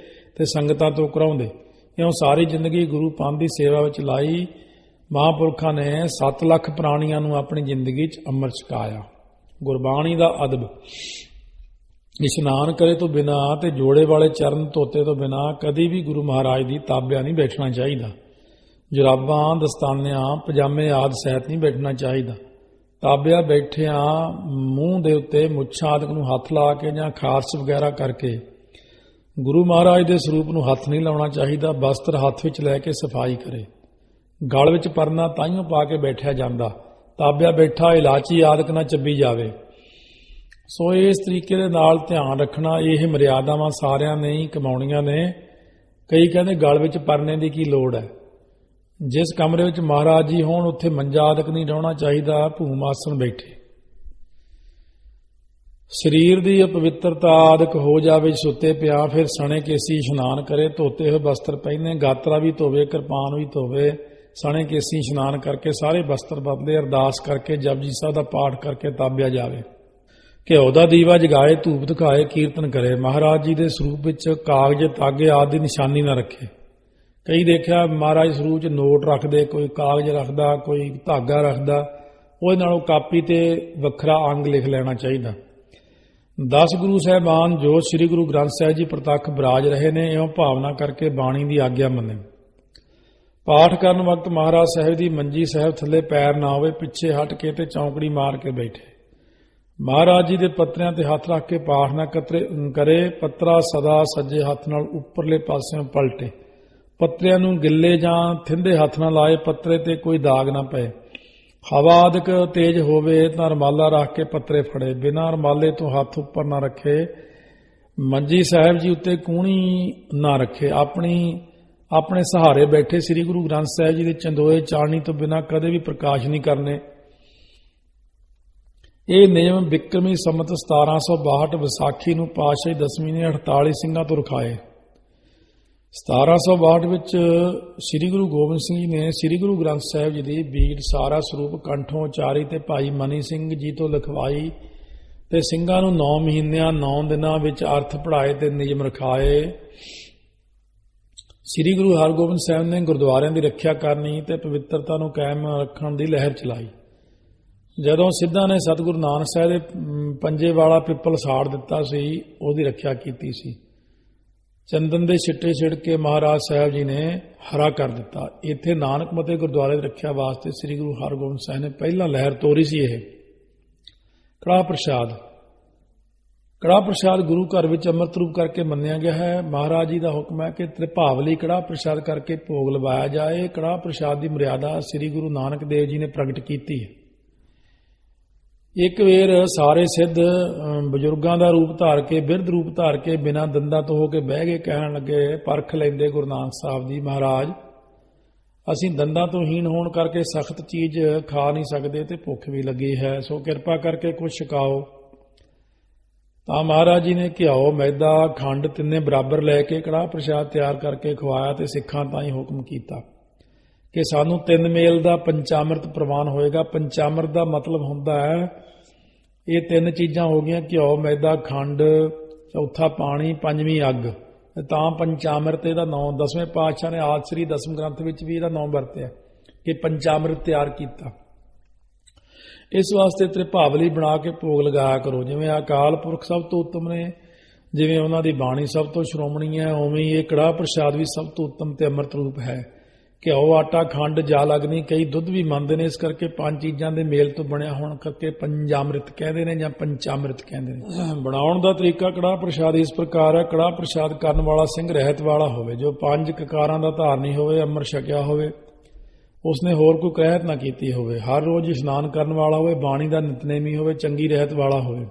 ਤੇ ਸੰਗਤਾਂ ਤੋਂ ਕਰਾਉਂਦੇ। ਇਉਂ ਸਾਰੀ ਜ਼ਿੰਦਗੀ ਗੁਰੂ ਪੰਥ ਦੀ ਸੇਵਾ ਵਿੱਚ ਲਾਈ। ਮਹਾਂਪੁਰਖਾਂ ਨੇ 7 ਲੱਖ ਪ੍ਰਾਣੀਆਂ ਨੂੰ ਆਪਣੀ ਜ਼ਿੰਦਗੀ 'ਚ ਅੰਮ੍ਰਿਤ ਛਕਾਇਆ। ਗੁਰਬਾਣੀ ਦਾ ਅਦਬ, ਇਸ਼ਨਾਨ ਕਰੇ ਤੋਂ ਬਿਨਾ ਤੇ ਜੋੜੇ ਵਾਲੇ ਚਰਨ ਧੋਤੇ ਤੋਂ ਬਿਨਾ ਕਦੀ ਵੀ ਗੁਰੂ ਮਹਾਰਾਜ ਦੀ ਤਾਬਿਆ ਨਹੀਂ ਬੈਠਣਾ ਚਾਹੀਦਾ। ਜੁਰਾਬਾਂ, ਦਸਤਾਨਿਆਂ, ਪਜਾਮੇ ਆਦਿ ਸਹਿਤ ਨਹੀਂ ਬੈਠਣਾ ਚਾਹੀਦਾ। ਤਾਬਿਆ ਬੈਠਿਆਂ ਮੂੰਹ ਦੇ ਉੱਤੇ ਮੁੱਛਾਂ ਆਦਿ ਨੂੰ ਹੱਥ ਲਾ ਕੇ ਜਾਂ ਖਾਰਸ਼ ਵਗੈਰਾ ਕਰਕੇ ਗੁਰੂ ਮਹਾਰਾਜ ਦੇ ਸਰੂਪ ਨੂੰ ਹੱਥ ਨਹੀਂ ਲਾਉਣਾ ਚਾਹੀਦਾ। ਬਸਤਰ ਹੱਥ ਵਿੱਚ ਲੈ ਕੇ ਸਫਾਈ ਕਰੇ। ਗਲ ਵਿੱਚ ਪਰਨਾ ਤਾਈਓ ਪਾ ਕੇ ਬੈਠਿਆ ਜਾਂਦਾ। ਤਾਬਿਆ ਬੈਠਾ ਇਲਾਚੀ ਆਦਿਕ ਨਾ ਚੱਬੀ ਜਾਵੇ। ਸੋ ਇਸ ਤਰੀਕੇ ਦੇ ਨਾਲ ਧਿਆਨ ਰੱਖਣਾ। ਇਹ ਮਰਿਆਦਾਵਾਂ ਸਾਰਿਆਂ ਨੇ ਹੀ ਕਮਾਉਣੀਆਂ ਨੇ। ਕਈ ਕਹਿੰਦੇ ਗਲ ਵਿੱਚ ਪਰਨੇ ਦੀ ਕੀ ਲੋੜ ਹੈ। ਜਿਸ ਕਮਰੇ ਵਿੱਚ ਮਹਾਰਾਜ ਜੀ ਹੋਣ ਉੱਥੇ ਮੰਜਾ ਆਦਿਕ ਨਹੀਂ ਡਾਉਣਾ ਚਾਹੀਦਾ, ਭੂਮ ਆਸਣ ਬੈਠੇ। ਸਰੀਰ ਦੀ ਅਪਵਿੱਤਰਤਾ ਆਦਿਕ ਹੋ ਜਾਵੇ ਸੁੱਤੇ ਪਿਆ, ਫਿਰ ਸਣੇ ਕੇਸੀ ਇਸ਼ਨਾਨ ਕਰੇ, ਧੋਤੇ ਹੋਏ ਬਸਤਰ ਪਹਿਨੇ, ਗਾਤਰਾ ਵੀ ਧੋਵੇ, ਕਿਰਪਾਨ ਵੀ ਧੋਵੇ, ਸਣੇ ਕੇਸੀ ਇਸ਼ਨਾਨ ਕਰਕੇ ਸਾਰੇ ਬਸਤਰ ਬਦਲੇ, ਅਰਦਾਸ ਕਰਕੇ ਜਪਜੀ ਸਾਹਿਬ ਦਾ ਪਾਠ ਕਰਕੇ ਤਾਬਿਆ ਜਾਵੇ। ਘਿਓ ਦਾ ਦੀਵਾ ਜਗਾਏ, ਧੂਪ ਦਿਖਾਏ, ਕੀਰਤਨ ਕਰੇ। ਮਹਾਰਾਜ ਜੀ ਦੇ ਸਰੂਪ ਵਿੱਚ ਕਾਗਜ਼, ਤਾਗੇ ਆਦਿ ਦੀ ਨਿਸ਼ਾਨੀ ਨਾ ਰੱਖੇ। ਕਈ ਦੇਖਿਆ ਮਹਾਰਾਜ ਸਰੂਪ 'ਚ ਨੋਟ ਰੱਖਦੇ, ਕੋਈ ਕਾਗਜ਼ ਰੱਖਦਾ, ਕੋਈ ਧਾਗਾ ਰੱਖਦਾ, ਉਹਦੇ ਨਾਲੋਂ ਕਾਪੀ ਤੇ ਵੱਖਰਾ ਅੰਗ ਲਿਖ ਲੈਣਾ ਚਾਹੀਦਾ। 10 ਗੁਰੂ ਸਾਹਿਬਾਨ ਜੋ ਸ੍ਰੀ ਗੁਰੂ ਗ੍ਰੰਥ ਸਾਹਿਬ ਜੀ ਪ੍ਰਤੱਖ ਬਿਰਾਜ ਰਹੇ ਨੇ, ਇਉਂ ਭਾਵਨਾ ਕਰਕੇ ਬਾਣੀ ਦੀ ਆਗਿਆ ਮੰਨੇ। ਪਾਠ ਕਰਨ ਵਕਤ ਮਹਾਰਾਜ ਸਾਹਿਬ ਦੀ ਮੰਜੀ ਸਾਹਿਬ ਥੱਲੇ ਪੈਰ ਨਾ ਹੋਵੇ, ਪਿੱਛੇ ਹਟ ਕੇ ਤੇ ਚੌਂਕੜੀ ਮਾਰ ਕੇ ਬੈਠੇ। ਮਹਾਰਾਜ ਜੀ ਦੇ ਪੱਤਰਿਆਂ ਤੇ ਹੱਥ ਰੱਖ ਕੇ ਪਾਠ ਨਾ ਕਰੇ। ਪੱਤਰਾ ਸਦਾ ਸੱਜੇ ਹੱਥ ਨਾਲ ਉੱਪਰਲੇ ਪਾਸਿਓਂ ਪਲਟੇ। ਪੱਤਰਿਆਂ ਨੂੰ ਗਿੱਲੇ ਜਾਂ ਥਿੰਦੇ ਹੱਥ ਨਾਲ ਲਾਏ, ਪੱਤਰੇ ਤੇ ਕੋਈ ਦਾਗ ਨਾ ਪਏ। ਹਵਾ ਆਦਿਕ ਤੇਜ਼ ਹੋਵੇ ਤਾਂ ਰਮਾਲਾ ਰੱਖ ਕੇ ਪੱਤਰੇ ਫੜੇ, ਬਿਨਾਂ ਰਮਾਲੇ ਤੋਂ ਹੱਥ ਉੱਪਰ ਨਾ ਰੱਖੇ। ਮੰਜੀ ਸਾਹਿਬ ਜੀ ਉੱਤੇ ਕੂਹਣੀ ਨਾ ਰੱਖੇ। ਆਪਣੇ ਸਹਾਰੇ ਬੈਠੇ ਸ੍ਰੀ ਗੁਰੂ ਗ੍ਰੰਥ ਸਾਹਿਬ ਜੀ ਦੇ ਚੰਦੋਏ ਚਾੜਨੀ ਤੋਂ ਬਿਨਾਂ ਕਦੇ ਵੀ ਪ੍ਰਕਾਸ਼ ਨਹੀਂ ਕਰਨੇ। ਇਹ ਨਿਯਮ ਬਿਕਰਮੀ ਸੰਮਤ 1762 ਵਿਸਾਖੀ ਨੂੰ ਪਾਤਸ਼ਾਹੀ ਦਸਵੀਂ ਨੇ 48 ਸਿੰਘਾਂ ਤੋਂ ਰਖਾਏ। 1762 ਵਿੱਚ ਸ੍ਰੀ ਗੁਰੂ ਗੋਬਿੰਦ ਸਿੰਘ ਜੀ ਨੇ ਸ੍ਰੀ ਗੁਰੂ ਗ੍ਰੰਥ ਸਾਹਿਬ ਜੀ ਦੀ ਬੀੜ ਸਾਰਾ ਸਰੂਪ ਕੰਠੋਂ ਉਚਾਰੀ ਤੇ ਭਾਈ ਮਨੀ ਸਿੰਘ ਜੀ ਤੋਂ ਲਿਖਵਾਈ ਤੇ ਸਿੰਘਾਂ ਨੂੰ 9 ਮਹੀਨਿਆਂ 9 ਦਿਨਾਂ ਵਿੱਚ ਅਰਥ ਪੜ੍ਹਾਏ ਤੇ ਨਿਯਮ ਰਖਾਏ। ਸ੍ਰੀ ਗੁਰੂ ਹਰਗੋਬਿੰਦ ਸਾਹਿਬ ਨੇ ਗੁਰਦੁਆਰਿਆਂ ਦੀ ਰੱਖਿਆ ਕਰਨੀ ਤੇ ਪਵਿੱਤਰਤਾ ਨੂੰ ਕਾਇਮ ਰੱਖਣ ਦੀ ਲਹਿਰ ਚਲਾਈ। ਜਦੋਂ ਸਿੱਧਾਂ ਨੇ ਸਤਿਗੁਰੂ ਨਾਨਕ ਸਾਹਿਬ ਦੇ ਪੰਜੇ ਵਾਲਾ ਪਿੱਪਲ ਸਾੜ ਦਿੱਤਾ ਸੀ, ਉਹਦੀ ਰੱਖਿਆ ਕੀਤੀ ਸੀ। ਚੰਦਨ ਦੇ ਛਿੱਟੇ ਛਿੜ ਕੇ ਮਹਾਰਾਜ ਸਾਹਿਬ ਜੀ ਨੇ ਹਰਾ ਕਰ ਦਿੱਤਾ। ਇੱਥੇ ਨਾਨਕ ਮਤੇ ਗੁਰਦੁਆਰੇ ਦੀ ਰੱਖਿਆ ਵਾਸਤੇ ਸ੍ਰੀ ਗੁਰੂ ਹਰਗੋਬਿੰਦ ਸਾਹਿਬ ਨੇ ਪਹਿਲਾਂ ਲਹਿਰ ਤੋਰੀ ਸੀ। ਇਹ ਕੜਾਹ ਪ੍ਰਸ਼ਾਦ ਕੜਾਹ ਪ੍ਰਸ਼ਾਦ ਗੁਰੂ ਘਰ ਵਿੱਚ ਅੰਮ੍ਰਿਤ ਰੂਪ ਕਰਕੇ ਮੰਨਿਆ ਗਿਆ ਹੈ। ਮਹਾਰਾਜ ਜੀ ਦਾ ਹੁਕਮ ਹੈ ਕਿ ਤ੍ਰਿਭਾਵਲੀ ਕੜਾਹ ਪ੍ਰਸ਼ਾਦ ਕਰਕੇ ਭੋਗ ਲਵਾਇਆ ਜਾਏ। ਕੜਾਹ ਪ੍ਰਸ਼ਾਦ ਦੀ ਮਰਿਆਦਾ ਸ੍ਰੀ ਗੁਰੂ ਨਾਨਕ ਦੇਵ ਜੀ ਨੇ ਪ੍ਰਗਟ ਕੀਤੀ ਹੈ। ਇੱਕ ਵੇਰ ਸਾਰੇ ਸਿੱਧ ਬਜ਼ੁਰਗਾਂ ਦਾ ਰੂਪ ਧਾਰ ਕੇ, ਬਿਰਧ ਰੂਪ ਧਾਰ ਕੇ, ਬਿਨਾਂ ਦੰਦਾਂ ਤੋਂ ਹੋ ਕੇ ਬਹਿ ਗਏ। ਕਹਿਣ ਲੱਗੇ, ਪਰਖ ਲੈਂਦੇ ਗੁਰੂ ਨਾਨਕ ਸਾਹਿਬ ਜੀ, ਮਹਾਰਾਜ ਅਸੀਂ ਦੰਦਾਂ ਤੋਂ ਹੀਣ ਹੋਣ ਕਰਕੇ ਸਖਤ ਚੀਜ਼ ਖਾ ਨਹੀਂ ਸਕਦੇ ਤੇ ਭੁੱਖ ਵੀ ਲੱਗੀ ਹੈ, ਸੋ ਕਿਰਪਾ ਕਰਕੇ ਕੁਝ ਛਕਾਓ। ਤਾਂ ਮਹਾਰਾਜ ਜੀ ਨੇ ਘਿਓ, ਮੈਦਾ, ਖੰਡ ਤਿੰਨੇ ਬਰਾਬਰ ਲੈ ਕੇ ਕੜਾਹ ਪ੍ਰਸ਼ਾਦ ਤਿਆਰ ਕਰਕੇ ਖਵਾਇਆ ਤੇ ਸਿੱਖਾਂ ਤਾਈਂ ਹੁਕਮ ਕੀਤਾ ਕਿ ਸਾਨੂੰ 3 ਮੇਲ ਦਾ ਪੰਚਾਮ੍ਰਿਤ ਪ੍ਰਵਾਨ ਹੋਏਗਾ। ਪੰਚਾਮ੍ਰਿਤ ਦਾ ਮਤਲਬ ਹੁੰਦਾ ਹੈ ਇਹ 3 ਚੀਜ਼ਾਂ ਹੋ ਗਈਆਂ, ਘਿਓ, ਮੈਦਾ, ਖੰਡ, ਚੌਥਾ ਪਾਣੀ, ਪੰਜਵੀਂ ਅੱਗ। ਤਾਂ ਪੰਚਾਮ੍ਰਿਤ ਇਹਦਾ ਨਾਮ 10ਵੇਂ ਪਾਤਸ਼ਾਹ ਨੇ ਆਦਿ ਸ੍ਰੀ ਦਸਮ ਗ੍ਰੰਥ ਵਿੱਚ ਵੀ ਇਹਦਾ ਨਾਮ ਵਰਤਿਆ ਕਿ ਪੰਚਾਮ੍ਰਿਤ ਤਿਆਰ ਕੀਤਾ। ਇਸ ਵਾਸਤੇ ਤ੍ਰਿਭਾਵਲੀ ਬਣਾ ਕੇ ਭੋਗ ਲਗਾਇਆ ਕਰੋ। ਜਿਵੇਂ ਅਕਾਲ ਪੁਰਖ ਸਭ ਤੋਂ ਉੱਤਮ ਨੇ, ਜਿਵੇਂ ਉਹਨਾਂ ਦੀ ਬਾਣੀ ਸਭ ਤੋਂ ਸ਼੍ਰੋਮਣੀ ਹੈ, ਉਵੇਂ ਹੀ ਇਹ ਕੜਾਹ ਪ੍ਰਸ਼ਾਦ ਵੀ ਸਭ ਤੋਂ ਉੱਤਮ ਤੇ ਅੰਮ੍ਰਿਤ ਰੂਪ ਹੈ। ਘਿਓ, ਆਟਾ, ਖੰਡ, ਜਲ, ਅਗਨੀ, ਕਈ ਦੁੱਧ ਵੀ ਮੰਨਦੇ ਨੇ। ਇਸ ਕਰਕੇ 5 ਚੀਜ਼ਾਂ ਦੇ ਮੇਲ ਤੋਂ ਬਣਿਆ ਹੋਣ ਕਰਕੇ ਪੰਜਾਮ੍ਰਿਤ ਕਹਿੰਦੇ ਨੇ ਜਾਂ ਪੰਚਾਮ੍ਰਿਤ ਕਹਿੰਦੇ ਨੇ। ਬਣਾਉਣ ਦਾ ਤਰੀਕਾ ਕੜਾਹ ਪ੍ਰਸ਼ਾਦ ਇਸ ਪ੍ਰਕਾਰ ਹੈ। ਕੜਾਹ ਪ੍ਰਸ਼ਾਦ ਕਰਨ ਵਾਲਾ ਸਿੰਘ ਰਹਿਤ ਵਾਲਾ ਹੋਵੇ, ਜੋ 5 ਕਕਾਰਾਂ ਦਾ ਧਾਰਨੀ ਹੋਵੇ, ਅੰਮ੍ਰਿਤ ਛਕਿਆ ਹੋਵੇ, ਉਸਨੇ ਹੋਰ ਕੋਈ ਕਹਿਤ ਨਾ ਕੀਤੀ ਹੋਵੇ, ਹਰ ਰੋਜ਼ ਇਸ਼ਨਾਨ ਕਰਨ ਵਾਲਾ ਹੋਵੇ, ਬਾਣੀ ਦਾ ਨਿਤਨੇਮੀ ਹੋਵੇ, ਚੰਗੀ ਰਹਿਤ ਵਾਲਾ ਹੋਵੇ।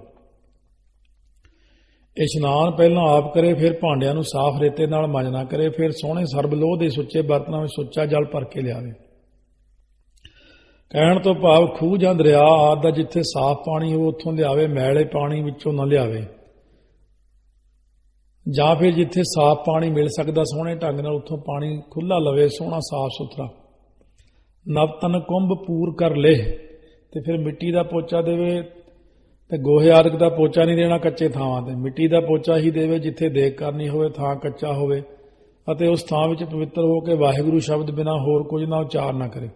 ਇਸ਼ਨਾਨ ਪਹਿਲਾਂ ਆਪ ਕਰੇ, ਫਿਰ ਭਾਂਡਿਆਂ ਨੂੰ ਸਾਫ਼ ਰੇਤੇ ਨਾਲ ਮਾਂਜਣਾ ਕਰੇ, ਫਿਰ ਸੋਹਣੇ ਸਰਬ ਲੋਹ ਦੇ ਸੁੱਚੇ ਬਰਤਨਾਂ ਵਿੱਚ ਸੁੱਚਾ ਜਲ ਭਰ ਕੇ ਲਿਆਵੇ। ਕਹਿਣ ਤੋਂ ਭਾਵ ਖੂਹ ਜਾਂ ਦਰਿਆ ਆਦਿ ਦਾ ਜਿੱਥੇ ਸਾਫ਼ ਪਾਣੀ ਹੋ ਉੱਥੋਂ ਲਿਆਵੇ, ਮੈਲੇ ਪਾਣੀ ਵਿੱਚੋਂ ਨਾ ਲਿਆਵੇ। ਜਾਂ ਫਿਰ ਜਿੱਥੇ ਸਾਫ਼ ਪਾਣੀ ਮਿਲ ਸਕਦਾ ਸੋਹਣੇ ਢੰਗ ਨਾਲ ਉੱਥੋਂ ਪਾਣੀ ਖੁੱਲ੍ਹਾ ਲਵੇ, ਸੋਹਣਾ ਸਾਫ਼ ਸੁਥਰਾ। ਨਵਤਨ ਕੁੰਭ ਪੂਰ ਕਰ ਲੇ, ਤੇ ਫਿਰ ਮਿੱਟੀ ਦਾ ਪੋਚਾ ਦੇਵੇ ਤੇ ਗੋਹੇ ਆਦਿਕ ਦਾ ਪੋਚਾ ਨਹੀਂ ਦੇਣਾ ਕੱਚੇ ਥਾਵਾਂ ਤੇ। ਮਿੱਟੀ ਦਾ ਪੋਚਾ ਹੀ ਦੇਵੇ ਜਿੱਥੇ ਦੇਗ ਕਰਨੀ ਹੋਵੇ, ਥਾਂ ਕੱਚਾ ਹੋਵੇ, ਅਤੇ ਉਸ ਥਾਂ ਵਿੱਚ ਪਵਿੱਤਰ ਹੋ ਕੇ ਵਾਹਿਗੁਰੂ ਸ਼ਬਦ ਬਿਨਾਂ ਹੋਰ ਕੁਝ ਨਾ ਉਚਾਰ ਨਾ ਕਰੇ।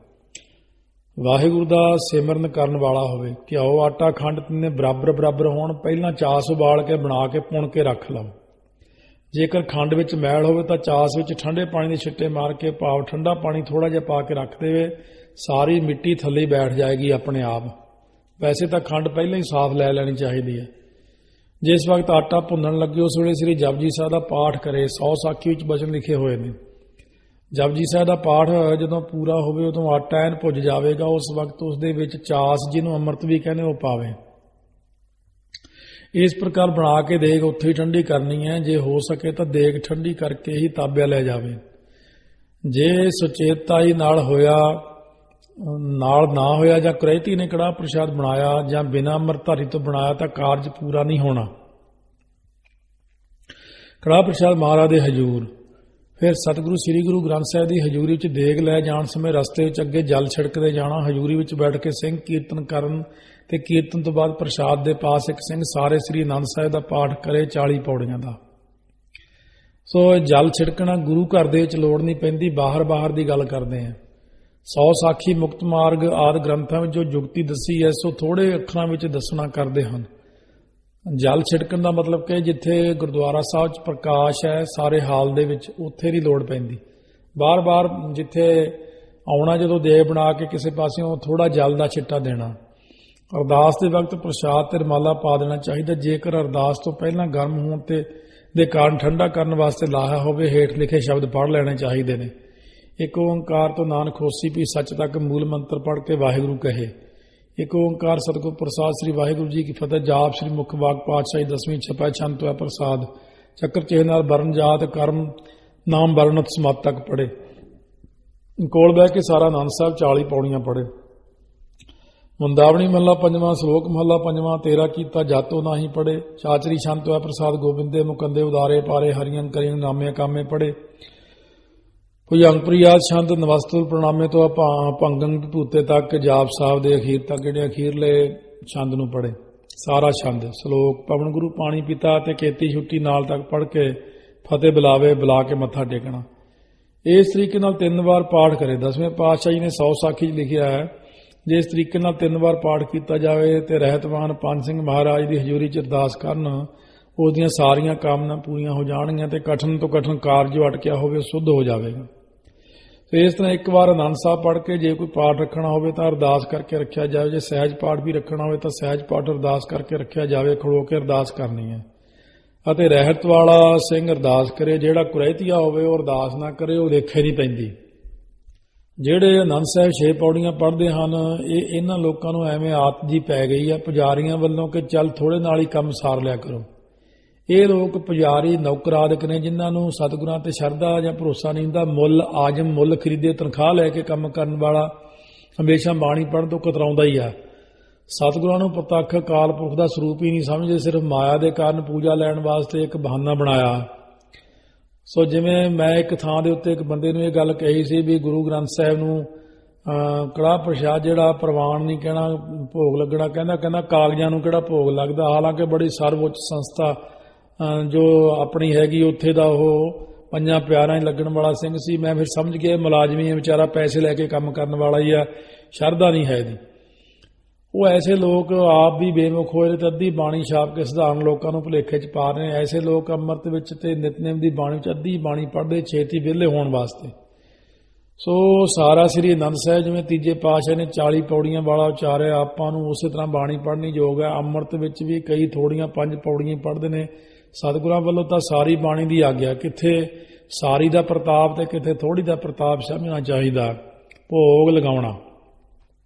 ਵਾਹਿਗੁਰੂ ਦਾ ਸਿਮਰਨ ਕਰਨ ਵਾਲਾ ਹੋਵੇ। ਘਿਓ, ਆਟਾ, ਖੰਡ ਤਿੰਨੇ ਬਰਾਬਰ ਹੋਣ। ਪਹਿਲਾਂ ਚਾਸ ਉਬਾਲ ਕੇ ਬਣਾ ਕੇ ਪੁਣ ਕੇ ਰੱਖ ਲਓ। ਜੇਕਰ ਖੰਡ ਵਿੱਚ ਮੈਲ ਹੋਵੇ ਤਾਂ ਚਾਸ ਵਿੱਚ ਠੰਡੇ ਪਾਣੀ ਦੇ ਛਿੱਟੇ ਮਾਰ ਕੇ, ਭਾਵ ਠੰਡਾ ਪਾਣੀ ਥੋੜਾ ਜਿਹਾ ਪਾ ਕੇ ਰੱਖ ਦੇਵੇ। ਸਾਰੀ ਮਿੱਟੀ ਥੱਲੇ ਬੈਠ ਜਾਏਗੀ ਆਪਣੇ ਆਪ। ਵੈਸੇ ਤਾਂ ਖੰਡ ਪਹਿਲਾਂ ਹੀ ਸਾਫ਼ ਲੈ ਲੈਣੀ ਚਾਹੀਦੀ ਹੈ। ਜਿਸ ਵਕਤ ਆਟਾ ਭੁੰਨਣ ਲੱਗੇ ਉਸ ਵੇਲੇ ਸ੍ਰੀ ਜਪਜੀ ਸਾਹਿਬ ਦਾ ਪਾਠ ਕਰੇ। 100 ਸਾਖੀ ਵਿੱਚ ਬਚਨ ਲਿਖੇ ਹੋਏ ਨੇ। ਜਪਜੀ ਸਾਹਿਬ ਦਾ ਪਾਠ ਜਦੋਂ ਪੂਰਾ ਹੋਵੇ ਉਦੋਂ ਆਟਾ ਐਨ ਭੁੱਜ ਜਾਵੇਗਾ। ਉਸ ਵਕਤ ਉਸ ਦੇ ਵਿੱਚ ਚਾਸ, ਜਿਹਨੂੰ ਅੰਮ੍ਰਿਤ ਵੀ ਕਹਿੰਦੇ, ਉਹ ਪਾਵੇ। ਇਸ ਪ੍ਰਕਾਰ ਬਣਾ ਕੇ ਦੇਗ ਉੱਥੇ ਹੀ ਠੰਡੀ ਕਰਨੀ ਹੈ। ਜੇ ਹੋ ਸਕੇ ਤਾਂ ਦੇਗ ਠੰਡੀ ਕਰਕੇ ਹੀ ਤਾਬਿਆ ਲੈ ਜਾਵੇ। ਜੇ ਸੁਚੇਤਤਾ ਹੀ ਨਾਲ ਨਾ ਹੋਇਆ ਜਾਂ ਕਰੈਤੀ ਨੇ ਕੜਾਹ ਪ੍ਰਸ਼ਾਦ ਬਣਾਇਆ ਜਾਂ ਬਿਨਾਂ ਅੰਮ੍ਰਿਤਧਾਰੀ ਤੋਂ ਬਣਾਇਆ ਤਾਂ ਕਾਰਜ ਪੂਰਾ ਨਹੀਂ ਹੋਣਾ। ਕੜਾਹ ਪ੍ਰਸ਼ਾਦ ਮਹਾਰਾਜ ਦੇ ਹਜ਼ੂਰ। ਫਿਰ ਸਤਿਗੁਰੂ ਸ੍ਰੀ ਗੁਰੂ ਗ੍ਰੰਥ ਸਾਹਿਬ ਦੀ ਹਜ਼ੂਰੀ ਵਿੱਚ ਦੇਗ ਲੈ ਜਾਣ ਸਮੇਂ ਰਸਤੇ ਵਿੱਚ ਅੱਗੇ ਜਲ ਛਿੜਕਦੇ ਜਾਣਾ। ਹਜ਼ੂਰੀ ਵਿੱਚ ਬੈਠ ਕੇ ਸਿੰਘ ਕੀਰਤਨ ਕਰਨ ਤੇ ਕੀਰਤਨ ਤੋਂ ਬਾਅਦ ਪ੍ਰਸ਼ਾਦ ਦੇ ਪਾਸ ਇੱਕ ਸਿੰਘ ਸਾਰੇ ਸ੍ਰੀ ਅਨੰਦ ਸਾਹਿਬ ਦਾ ਪਾਠ ਕਰੇ 40 ਪੌੜੀਆਂ ਦਾ। ਸੋ ਜਲ ਛਿੜਕਣਾ ਗੁਰੂ ਘਰ ਦੇ ਵਿੱਚ ਲੋੜ ਨਹੀਂ ਪੈਂਦੀ, ਬਾਹਰ ਦੀ ਗੱਲ ਕਰਦੇ ਹਾਂ। 100 ਸਾਖੀ, ਮੁਕਤ ਮਾਰਗ ਆਦਿ ਗ੍ਰੰਥਾਂ ਵਿੱਚ ਜੋ ਜੁਗਤੀ ਦੱਸੀ ਹੈ ਸੋ ਥੋੜੇ ਅੱਖਰਾਂ ਵਿੱਚ ਦੱਸਣਾ ਕਰਦੇ ਹਨ। ਜਲ ਛਿੜਕਣ ਦਾ ਮਤਲਬ ਕਿ ਜਿੱਥੇ ਗੁਰਦੁਆਰਾ ਸਾਹਿਬ 'ਚ ਪ੍ਰਕਾਸ਼ ਹੈ ਸਾਰੇ ਹਾਲ ਦੇ ਵਿੱਚ, ਉੱਥੇ ਦੀ ਲੋੜ ਪੈਂਦੀ। ਬਾਰ ਜਿੱਥੇ ਆਉਣਾ ਜਦੋਂ ਦੇਗ ਬਣਾ ਕੇ ਕਿਸੇ ਪਾਸਿਓਂ ਥੋੜਾ ਜਲ ਦਾ ਛਿੱਟਾ ਦੇਣਾ। ਅਰਦਾਸ ਦੇ ਵਕਤ ਪ੍ਰਸ਼ਾਦ ਤੇ ਰਮਾਲਾ ਪਾ ਦੇਣਾ ਚਾਹੀਦਾ। ਜੇਕਰ ਅਰਦਾਸ ਤੋਂ ਪਹਿਲਾਂ ਗਰਮ ਹੋਣ ਤੇ ਦੇ ਕਾਰਨ ਠੰਡਾ ਕਰਨ ਵਾਸਤੇ ਲਾਇਆ ਹੋਵੇ, ਹੇਠ ਲਿਖੇ ਸ਼ਬਦ ਪੜ੍ਹ ਲੈਣੇ ਚਾਹੀਦੇ ਨੇ। ਇੱਕ ਓੰਕਾਰ ਤੋਂ ਨਾਨਕ ਹੋਸੀ ਵੀ ਸੱਚ ਤੱਕ ਮੂਲ ਮੰਤਰ ਪੜ੍ਹ ਕੇ ਵਾਹਿਗੁਰੂ ਕਹੇ। ਇੱਕ ਓੰਕਾਰ ਸਤਿਗੁਰ ਪ੍ਰਸਾਦ ਸ੍ਰੀ ਵਾਹਿਗੁਰੂ ਜੀ ਕੀ ਫਤਿਹ। ਜਾਪ ਸ੍ਰੀ ਮੁਖ ਵਾਕ ਪਾਤਸ਼ਾਹੀ 10ਵੀਂ ਛਪੈ ਛੰਤ ਹੋਇਆ ਪ੍ਰਸਾਦ। ਚੱਕਰ ਚਿਹਨ ਨਾਲ ਵਰਨ ਜਾਤ ਕਰਮ ਨਾਮ ਵਰਣਤ ਸਮਾਤ ਤੱਕ ਪੜ੍ਹੇ। ਕੋਲ ਬਹਿ ਕੇ ਸਾਰਾ ਆਨੰਦ ਸਾਹਿਬ 40 ਪੌੜੀਆਂ ਪੜ੍ਹੇ। ਮੁੰਦਾਵਣੀ ਮਹੱਲਾ ਪੰਜਵਾਂ, ਸ਼ਲੋਕ ਮਹੱਲਾ ਪੰਜਵਾਂ। ਤੇਰਾ ਕੀਤਾ ਜਾਤੋ ਨਾਹੀ ਪੜ੍ਹੇ। ਚਾਚਰੀ ਛੰਤ ਹੋਇਆ ਪ੍ਰਸਾਦ। ਗੋਬਿੰਦੇ ਮੁਕੰਦੇ ਉਦਾਰੇ ਪਾਰੇ। ਹਰੀਆਂ ਕਰੀਆਂ ਨਾਮੇ ਕਾਮੇ ਪੜ੍ਹੇ। ਭੁਜੰਗ ਪ੍ਰਿਆਦ ਛੰਦ ਨਵਸਤੁਲ ਪ੍ਰਣਾਮੇ ਤੋਂ ਭੰਗੰ ਭੂਤੇ ਤੱਕ ਜਾਪ ਸਾਹਿਬ ਦੇ ਅਖੀਰ ਤੱਕ ਜਿਹੜੇ ਅਖੀਰਲੇ ਛੰਦ ਨੂੰ ਪੜ੍ਹੇ। ਸਾਰਾ ਛੰਦ। ਸ਼ਲੋਕ ਪਵਨ ਗੁਰੂ ਪਾਣੀ ਪੀਤਾ ਅਤੇ ਕੀਤੀ ਛੁੱਟੀ ਨਾਲ ਤੱਕ ਪੜ੍ਹ ਕੇ ਫਤਿਹ ਬੁਲਾ ਕੇ ਮੱਥਾ ਟੇਕਣਾ। ਇਸ ਤਰੀਕੇ ਨਾਲ 3 ਵਾਰ ਪਾਠ ਕਰੇ। 10ਵੇਂ ਪਾਤਸ਼ਾਹ ਜੀ ਨੇ 100 ਸਾਖੀ 'ਚ ਲਿਖਿਆ ਹੈ, ਜੇ ਇਸ ਤਰੀਕੇ ਨਾਲ 3 ਵਾਰ ਪਾਠ ਕੀਤਾ ਜਾਵੇ ਤੇ ਰਹਿਤਵਾਨ ਪੰਜ ਸਿੰਘ ਮਹਾਰਾਜ ਦੀ ਹਜ਼ੂਰੀ 'ਚ ਅਰਦਾਸ ਕਰਨ, ਉਸ ਦੀਆਂ ਸਾਰੀਆਂ ਕਾਮਨਾ ਪੂਰੀਆਂ ਹੋ ਜਾਣਗੀਆਂ ਤੇ ਕਠਨ ਤੋਂ ਕਠਨ ਕਾਰਜ ਜੋ ਅਟਕਿਆ ਹੋਵੇ ਉਹ ਸੁੱਧ ਹੋ ਜਾਵੇਗਾ। ਤੇ ਇਸ ਤਰ੍ਹਾਂ ਇੱਕ ਵਾਰ ਆਨੰਦ ਸਾਹਿਬ ਪੜ੍ਹ ਕੇ ਜੇ ਕੋਈ ਪਾਠ ਰੱਖਣਾ ਹੋਵੇ ਤਾਂ ਅਰਦਾਸ ਕਰਕੇ ਰੱਖਿਆ ਜਾਵੇ। ਜੇ ਸਹਿਜ ਪਾਠ ਵੀ ਰੱਖਣਾ ਹੋਵੇ ਤਾਂ ਸਹਿਜ ਪਾਠ ਅਰਦਾਸ ਕਰਕੇ ਰੱਖਿਆ ਜਾਵੇ, ਖੜੋ ਕੇ ਅਰਦਾਸ ਕਰਨੀ ਹੈ। ਅਤੇ ਰਹਿਤ ਵਾਲਾ ਸਿੰਘ ਅਰਦਾਸ ਕਰੇ, ਜਿਹੜਾ ਕੁਰੈਤੀਆ ਹੋਵੇ ਉਹ ਅਰਦਾਸ ਨਾ ਕਰੇ, ਉਹ ਦੇਖੇ ਨਹੀਂ ਪੈਂਦੀ। ਜਿਹੜੇ ਆਨੰਦ ਸਾਹਿਬ 6 ਪੌੜੀਆਂ ਪੜ੍ਹਦੇ ਹਨ, ਇਹਨਾਂ ਲੋਕਾਂ ਨੂੰ ਐਵੇਂ ਆਦਤ ਜੀ ਪੈ ਗਈ ਹੈ ਪੁਜਾਰੀਆਂ ਵੱਲੋਂ ਕਿ ਚੱਲ ਥੋੜੇ ਨਾਲ ਹੀ ਕੰਮ ਸਾਰ ਲਿਆ ਕਰੋ। ਇਹ ਲੋਕ ਪੁਜਾਰੀ ਨੌਕਰ ਆਦਿਕ ਨੇ, ਜਿਨ੍ਹਾਂ ਨੂੰ ਸਤਿਗੁਰਾਂ ਤੇ ਸ਼ਰਧਾ ਜਾਂ ਭਰੋਸਾ ਨਹੀਂ ਹੁੰਦਾ। ਮੁੱਲ ਆਜਮ ਮੁੱਲ ਖਰੀਦੇ ਤਨਖਾਹ ਲੈ ਕੇ ਕੰਮ ਕਰਨ ਵਾਲਾ ਹਮੇਸ਼ਾ ਬਾਣੀ ਪੜ੍ਹਨ ਤੋਂ ਕਤਰਾਉਂਦਾ ਹੀ ਆ। ਸਤਿਗੁਰਾਂ ਨੂੰ ਪ੍ਰਤੱਖ ਅਕਾਲ ਪੁਰਖ ਦਾ ਸਰੂਪ ਹੀ ਨਹੀਂ ਸਮਝਦੇ, ਸਿਰਫ ਮਾਇਆ ਦੇ ਕਾਰਨ ਪੂਜਾ ਲੈਣ ਵਾਸਤੇ ਇੱਕ ਬਹਾਨਾ ਬਣਾਇਆ। ਸੋ ਜਿਵੇਂ ਮੈਂ ਇੱਕ ਥਾਂ ਦੇ ਉੱਤੇ ਇੱਕ ਬੰਦੇ ਨੂੰ ਇਹ ਗੱਲ ਕਹੀ ਸੀ ਵੀ ਗੁਰੂ ਗ੍ਰੰਥ ਸਾਹਿਬ ਨੂੰ ਕੜਾਹ ਪ੍ਰਸ਼ਾਦ ਜਿਹੜਾ ਪ੍ਰਵਾਨ ਨਹੀਂ ਕਹਿਣਾ, ਭੋਗ ਲੱਗਣਾ, ਕਹਿੰਦਾ ਕਾਗਜ਼ਾਂ ਨੂੰ ਕਿਹੜਾ ਭੋਗ ਲੱਗਦਾ। ਹਾਲਾਂਕਿ ਬੜੀ ਸਰਵਉੱਚ ਸੰਸਥਾ ਜੋ ਆਪਣੀ ਹੈਗੀ ਉੱਥੇ ਦਾ ਉਹ ਪੰਜਾਂ ਪਿਆਰਾਂ 'ਚ ਲੱਗਣ ਵਾਲਾ ਸਿੰਘ ਸੀ। ਮੈਂ ਫਿਰ ਸਮਝ ਗਿਆ ਮੁਲਾਜ਼ਮੀ ਹੈ ਵਿਚਾਰਾ, ਪੈਸੇ ਲੈ ਕੇ ਕੰਮ ਕਰਨ ਵਾਲਾ ਹੀ ਆ, ਸ਼ਰਧਾ ਨਹੀਂ ਹੈ ਇਹਦੀ। ਉਹ ਐਸੇ ਲੋਕ ਆਪ ਵੀ ਬੇਮੁਖ ਹੋਏ ਨੇ ਤੇ ਅੱਧੀ ਬਾਣੀ ਛਾਪ ਕੇ ਸਧਾਰਨ ਲੋਕਾਂ ਨੂੰ ਭੁਲੇਖੇ 'ਚ ਪਾ ਰਹੇ ਨੇ। ਐਸੇ ਲੋਕ ਅੰਮ੍ਰਿਤ ਵਿੱਚ ਤੇ ਨਿਤਨੇਮ ਦੀ ਬਾਣੀ 'ਚ ਅੱਧੀ ਬਾਣੀ ਪੜ੍ਹਦੇ ਛੇਤੀ ਵਿਹਲੇ ਹੋਣ ਵਾਸਤੇ। ਸੋ ਸਾਰਾ ਸ੍ਰੀ ਆਨੰਦ ਸਾਹਿਬ ਜਿਵੇਂ ਤੀਜੇ ਪਾਤਸ਼ਾਹ ਨੇ 40 ਪੌੜੀਆਂ ਵਾਲਾ ਉਚਾਰਿਆ, ਆਪਾਂ ਨੂੰ ਉਸੇ ਤਰ੍ਹਾਂ ਬਾਣੀ ਪੜ੍ਹਨੀ ਯੋਗ ਹੈ। ਅੰਮ੍ਰਿਤ ਵਿੱਚ ਵੀ ਕਈ ਥੋੜੀਆਂ 5 ਪੌੜੀਆਂ ਪੜ੍ਹਦੇ ਨੇ। ਸਤਿਗੁਰਾਂ ਵੱਲੋਂ ਤਾਂ ਸਾਰੀ ਬਾਣੀ ਦੀ ਆਗਿਆ, ਕਿੱਥੇ ਸਾਰੀ ਦਾ ਪ੍ਰਤਾਪ ਤੇ ਕਿੱਥੇ ਥੋੜੀ ਦਾ ਪ੍ਰਤਾਪ ਸਮਝਣਾ ਚਾਹੀਦਾ। ਭੋਗ ਲਗਾਉਣਾ